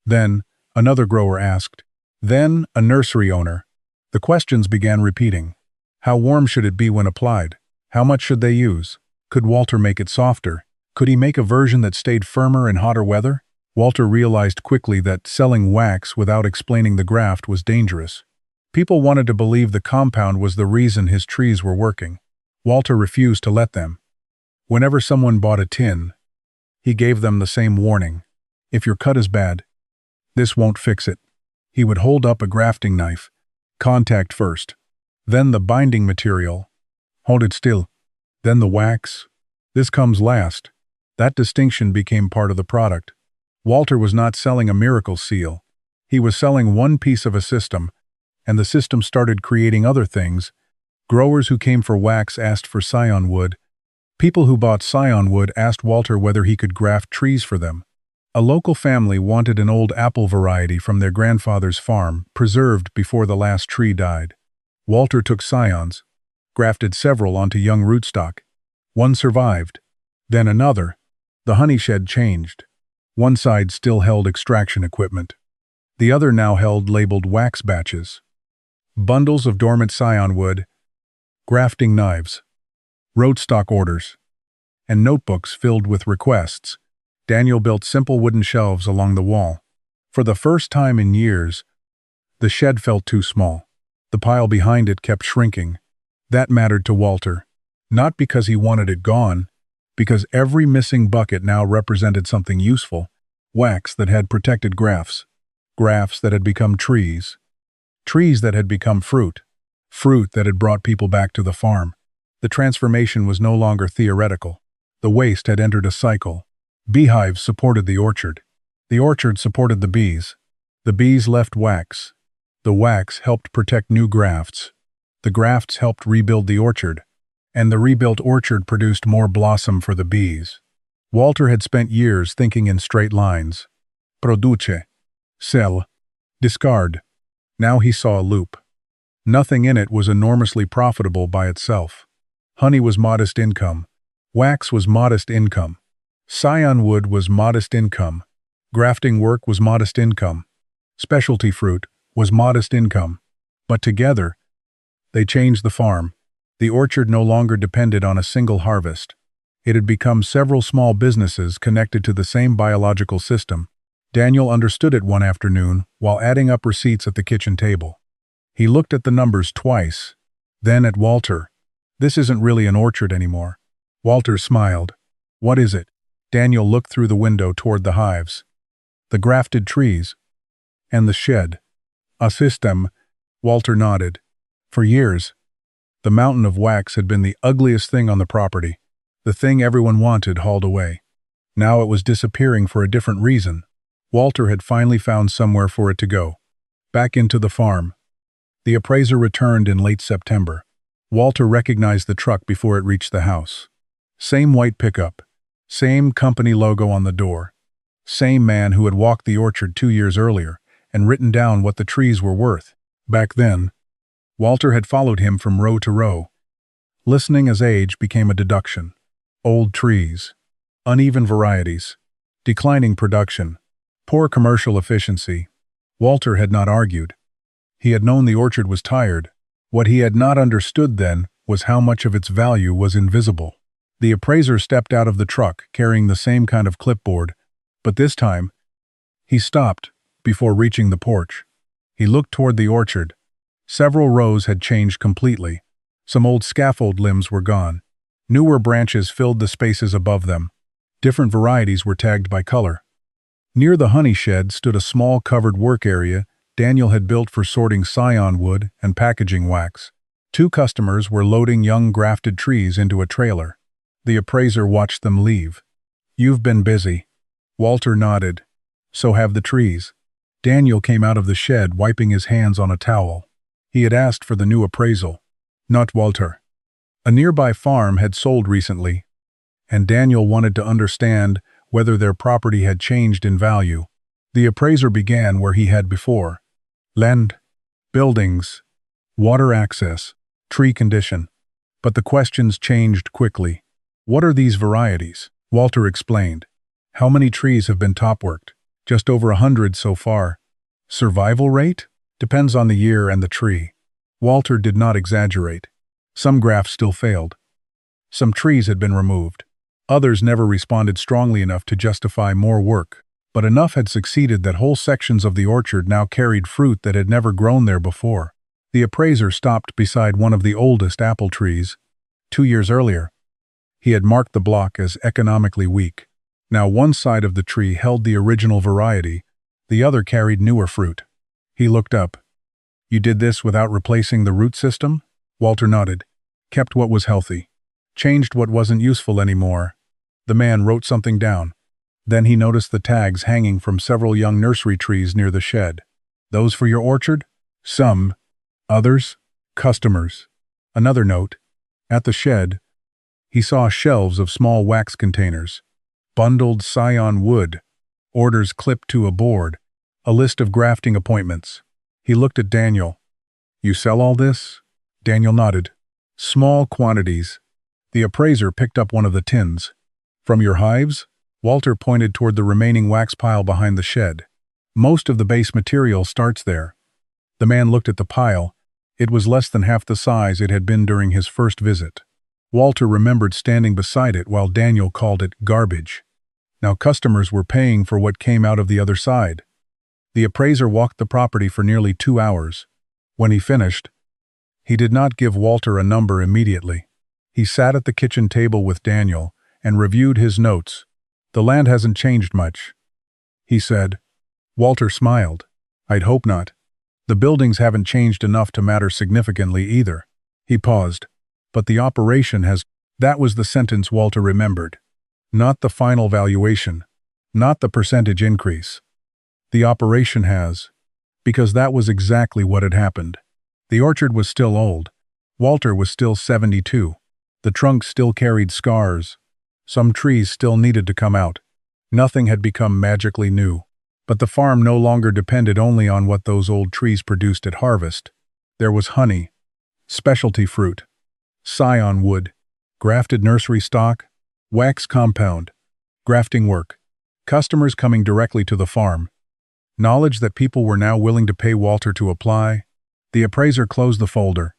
Then, another grower asked. Then, a nursery owner. The questions began repeating. How warm should it be when applied? How much should they use? Could Walter make it softer? Could he make a version that stayed firmer in hotter weather? Walter realized quickly that selling wax without explaining the graft was dangerous. People wanted to believe the compound was the reason his trees were working. Walter refused to let them. Whenever someone bought a tin, he gave them the same warning. If your cut is bad, this won't fix it. He would hold up a grafting knife. Contact first. Then the binding material. Hold it still. Then the wax. This comes last. That distinction became part of the product. Walter was not selling a miracle seal. He was selling one piece of a system, and the system started creating other things. Growers who came for wax asked for scion wood. People who bought scion wood asked Walter whether he could graft trees for them. A local family wanted an old apple variety from their grandfather's farm, preserved before the last tree died. Walter took scions, grafted several onto young rootstock. One survived. Then another. The honey shed changed. One side still held extraction equipment. The other now held labeled wax batches, bundles of dormant scion wood, grafting knives, roadstock orders, and notebooks filled with requests. Daniel built simple wooden shelves along the wall. For the first time in years, the shed felt too small. The pile behind it kept shrinking. That mattered to Walter. Not because he wanted it gone, because every missing bucket now represented something useful. Wax that had protected grafts. Grafts that had become trees. Trees that had become fruit. Fruit that had brought people back to the farm. The transformation was no longer theoretical. The waste had entered a cycle. Beehives supported the orchard. The orchard supported the bees. The bees left wax. The wax helped protect new grafts. The grafts helped rebuild the orchard. And the rebuilt orchard produced more blossom for the bees. Walter had spent years thinking in straight lines. Produce. Sell. Discard. Now he saw a loop. Nothing in it was enormously profitable by itself. Honey was modest income. Wax was modest income. Scion wood was modest income. Grafting work was modest income. Specialty fruit was modest income. But together, they changed the farm. The orchard no longer depended on a single harvest. It had become several small businesses connected to the same biological system. Daniel understood it one afternoon while adding up receipts at the kitchen table. He looked at the numbers twice, then at Walter. This isn't really an orchard anymore. Walter smiled. What is it? Daniel looked through the window toward the hives. The grafted trees. And the shed. A system. Walter nodded. For years, the mountain of wax had been the ugliest thing on the property. The thing everyone wanted hauled away. Now it was disappearing for a different reason. Walter had finally found somewhere for it to go. Back into the farm. The appraiser returned in late September. Walter recognized the truck before it reached the house. Same white pickup. Same company logo on the door. Same man who had walked the orchard 2 years earlier and written down what the trees were worth. Back then, Walter had followed him from row to row. Listening as age became a deduction. Old trees. Uneven varieties. Declining production. Poor commercial efficiency. Walter had not argued. He had known the orchard was tired. What he had not understood then was how much of its value was invisible. The appraiser stepped out of the truck carrying the same kind of clipboard, but this time, he stopped before reaching the porch. He looked toward the orchard. Several rows had changed completely. Some old scaffold limbs were gone. Newer branches filled the spaces above them. Different varieties were tagged by color. Near the honey shed stood a small covered work area Daniel had built for sorting scion wood and packaging wax. 2 customers were loading young grafted trees into a trailer. The appraiser watched them leave. You've been busy. Walter nodded. So have the trees. Daniel came out of the shed wiping his hands on a towel. He had asked for the new appraisal. Not Walter. A nearby farm had sold recently, and Daniel wanted to understand whether their property had changed in value. The appraiser began where he had before. Land, buildings, water access, tree condition. But the questions changed quickly. What are these varieties? Walter explained. How many trees have been topworked? Just over 100 so far. Survival rate? Depends on the year and the tree. Walter did not exaggerate. Some grafts still failed. Some trees had been removed. Others never responded strongly enough to justify more work. But enough had succeeded that whole sections of the orchard now carried fruit that had never grown there before. The appraiser stopped beside one of the oldest apple trees. 2 years earlier, he had marked the block as economically weak. Now one side of the tree held the original variety, the other carried newer fruit. He looked up. You did this without replacing the root system? Walter nodded. Kept what was healthy. Changed what wasn't useful anymore. The man wrote something down. Then he noticed the tags hanging from several young nursery trees near the shed. Those for your orchard? Some. Others? Customers. Another note. At the shed, he saw shelves of small wax containers. Bundled scion wood. Orders clipped to a board. A list of grafting appointments. He looked at Daniel. You sell all this? Daniel nodded. Small quantities. The appraiser picked up one of the tins. From your hives? Walter pointed toward the remaining wax pile behind the shed. Most of the base material starts there. The man looked at the pile. It was less than half the size it had been during his first visit. Walter remembered standing beside it while Daniel called it garbage. Now customers were paying for what came out of the other side. The appraiser walked the property for nearly 2 hours. When he finished, he did not give Walter a number immediately. He sat at the kitchen table with Daniel and reviewed his notes. "The land hasn't changed much," he said. Walter smiled. "I'd hope not. The buildings haven't changed enough to matter significantly either." He paused. "But the operation has—" That was the sentence Walter remembered. Not the final valuation. Not the percentage increase. The operation has. Because that was exactly what had happened. The orchard was still old. Walter was still 72. The trunk still carried scars. Some trees still needed to come out. Nothing had become magically new. But the farm no longer depended only on what those old trees produced at harvest. There was honey, specialty fruit, scion wood, grafted nursery stock, wax compound, grafting work, customers coming directly to the farm, knowledge that people were now willing to pay Walter to apply. The appraiser closed the folder.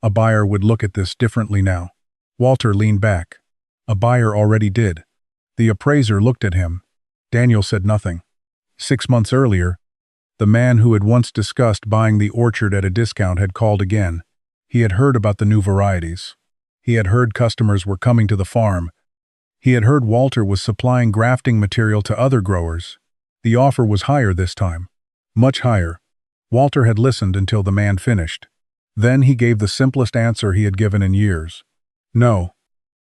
A buyer would look at this differently now. Walter leaned back. A buyer already did. The appraiser looked at him. Daniel said nothing. 6 months earlier, the man who had once discussed buying the orchard at a discount had called again. He had heard about the new varieties. He had heard customers were coming to the farm. He had heard Walter was supplying grafting material to other growers. The offer was higher this time. Much higher. Walter had listened until the man finished. Then he gave the simplest answer he had given in years. No.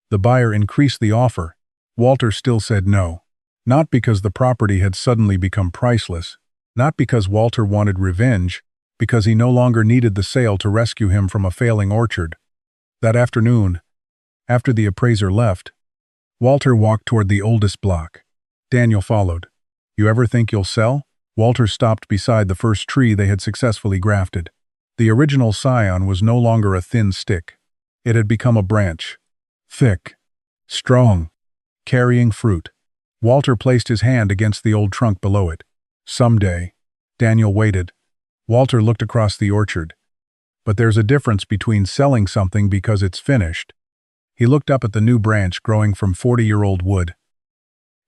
The buyer increased the offer. Walter still said no. Not because the property had suddenly become priceless. Not because Walter wanted revenge. Because he no longer needed the sale to rescue him from a failing orchard. That afternoon, after the appraiser left, Walter walked toward the oldest block. Daniel followed. "You ever think you'll sell?" Walter stopped beside the first tree they had successfully grafted. The original scion was no longer a thin stick. It had become a branch. Thick. Strong. Carrying fruit. Walter placed his hand against the old trunk below it. "Someday." Daniel waited. Walter looked across the orchard. "But there's a difference between selling something because it's finished." He looked up at the new branch growing from 40-year-old wood.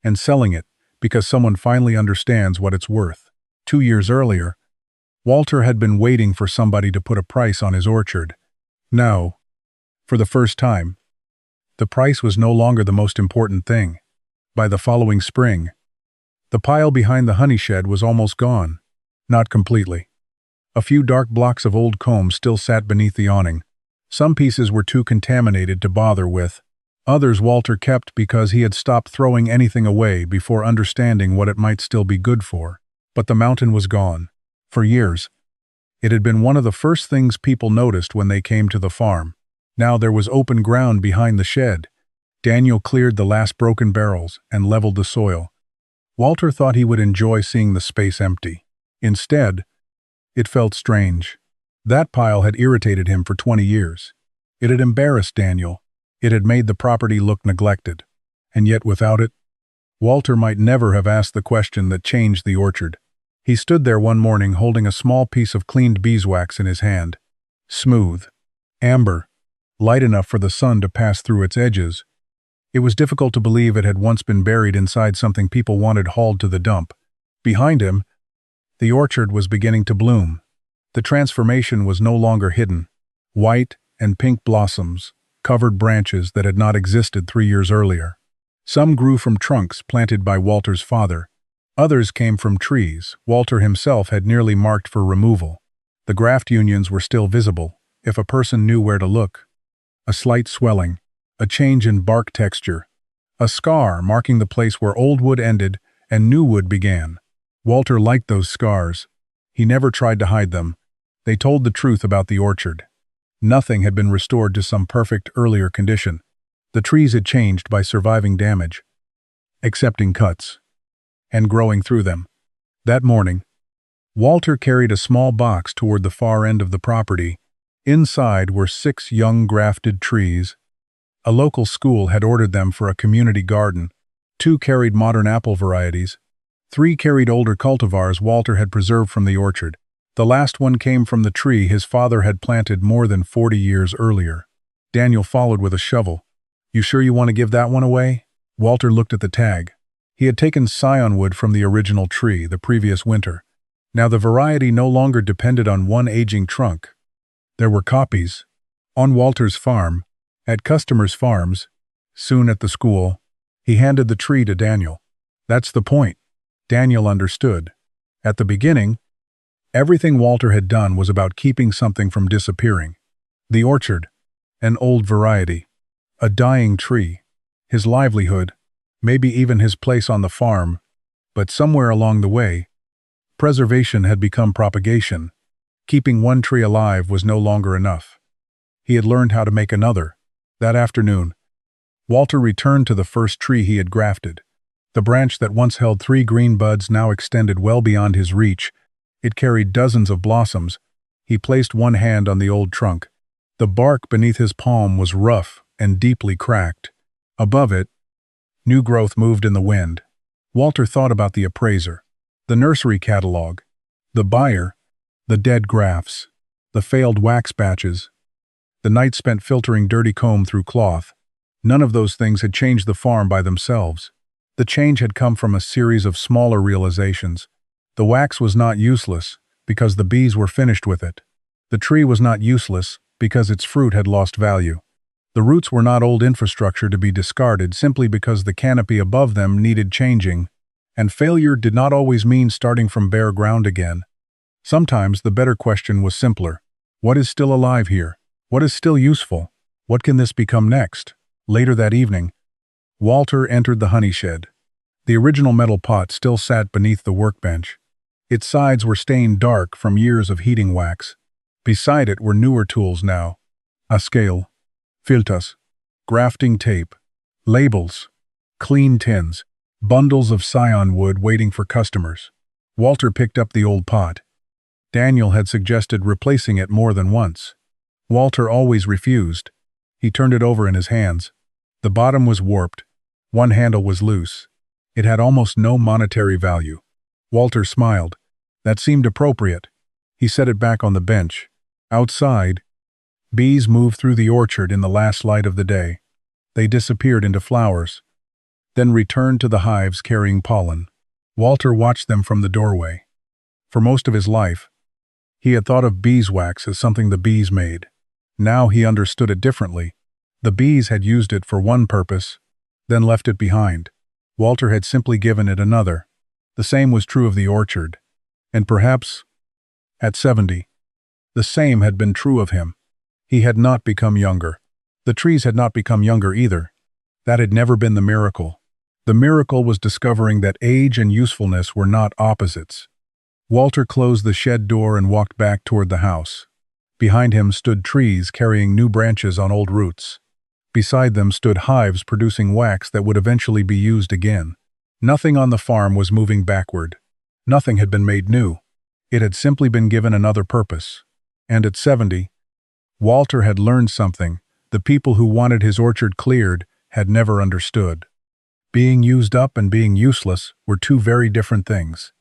"And selling it because someone finally understands what it's worth." 2 years earlier, Walter had been waiting for somebody to put a price on his orchard. Now, for the first time, the price was no longer the most important thing. By the following spring, the pile behind the honey shed was almost gone. Not completely. A few dark blocks of old comb still sat beneath the awning. Some pieces were too contaminated to bother with. Others Walter kept because he had stopped throwing anything away before understanding what it might still be good for. But the mountain was gone. For years, it had been one of the first things people noticed when they came to the farm. Now there was open ground behind the shed. Daniel cleared the last broken barrels and leveled the soil. Walter thought he would enjoy seeing the space empty. Instead, it felt strange. That pile had irritated him for 20 years. It had embarrassed Daniel. It had made the property look neglected. And yet without it, Walter might never have asked the question that changed the orchard. He stood there one morning holding a small piece of cleaned beeswax in his hand. Smooth. Amber. Light enough for the sun to pass through its edges. It was difficult to believe it had once been buried inside something people wanted hauled to the dump. Behind him, the orchard was beginning to bloom. The transformation was no longer hidden. White and pink blossoms covered branches that had not existed 3 years earlier. Some grew from trunks planted by Walter's father. Others came from trees Walter himself had nearly marked for removal. The graft unions were still visible, if a person knew where to look. A slight swelling, a change in bark texture, a scar marking the place where old wood ended and new wood began. Walter liked those scars. He never tried to hide them. They told the truth about the orchard. Nothing had been restored to some perfect earlier condition. The trees had changed by surviving damage, accepting cuts, and growing through them. That morning, Walter carried a small box toward the far end of the property. Inside were 6 young grafted trees. A local school had ordered them for a community garden. 2 carried modern apple varieties. 3 carried older cultivars Walter had preserved from the orchard. The last one came from the tree his father had planted more than 40 years earlier. Daniel followed with a shovel. "You sure you want to give that one away?" Walter looked at the tag. He had taken scion wood from the original tree the previous winter. Now the variety no longer depended on one aging trunk. There were copies. On Walter's farm, at customers' farms, soon at the school. He handed the tree to Daniel. That's the point. Daniel understood. At the beginning, everything Walter had done was about keeping something from disappearing. The orchard, an old variety, a dying tree, his livelihood, maybe even his place on the farm, but somewhere along the way, preservation had become propagation. Keeping one tree alive was no longer enough. He had learned how to make another. That afternoon, Walter returned to the first tree he had grafted. The branch that once held 3 green buds now extended well beyond his reach. It carried dozens of blossoms. He placed one hand on the old trunk. The bark beneath his palm was rough and deeply cracked. Above it, new growth moved in the wind. Walter thought about the appraiser, the nursery catalog, the buyer, the dead grafts, the failed wax batches, the night spent filtering dirty comb through cloth. None of those things had changed the farm by themselves. The change had come from a series of smaller realizations. The wax was not useless because the bees were finished with it. The tree was not useless because its fruit had lost value. The roots were not old infrastructure to be discarded simply because the canopy above them needed changing. And failure did not always mean starting from bare ground again. Sometimes the better question was simpler. What is still alive here? What is still useful? What can this become next? Later that evening, Walter entered the honey shed. The original metal pot still sat beneath the workbench. Its sides were stained dark from years of heating wax. Beside it were newer tools now. A scale, filters, grafting tape, labels, clean tins, bundles of scion wood waiting for customers. Walter picked up the old pot. Daniel had suggested replacing it more than once. Walter always refused. He turned it over in his hands. The bottom was warped. One handle was loose. It had almost no monetary value. Walter smiled. That seemed appropriate. He set it back on the bench. Outside, bees moved through the orchard in the last light of the day. They disappeared into flowers, then returned to the hives carrying pollen. Walter watched them from the doorway. For most of his life, he had thought of beeswax as something the bees made. Now he understood it differently. The bees had used it for one purpose, then left it behind. Walter had simply given it another. The same was true of the orchard. And perhaps, at 70, the same had been true of him. He had not become younger. The trees had not become younger either. That had never been the miracle. The miracle was discovering that age and usefulness were not opposites. Walter closed the shed door and walked back toward the house. Behind him stood trees carrying new branches on old roots. Beside them stood hives producing wax that would eventually be used again. Nothing on the farm was moving backward. Nothing had been made new. It had simply been given another purpose. And at 70, Walter had learned something the people who wanted his orchard cleared had never understood. Being used up and being useless were two very different things.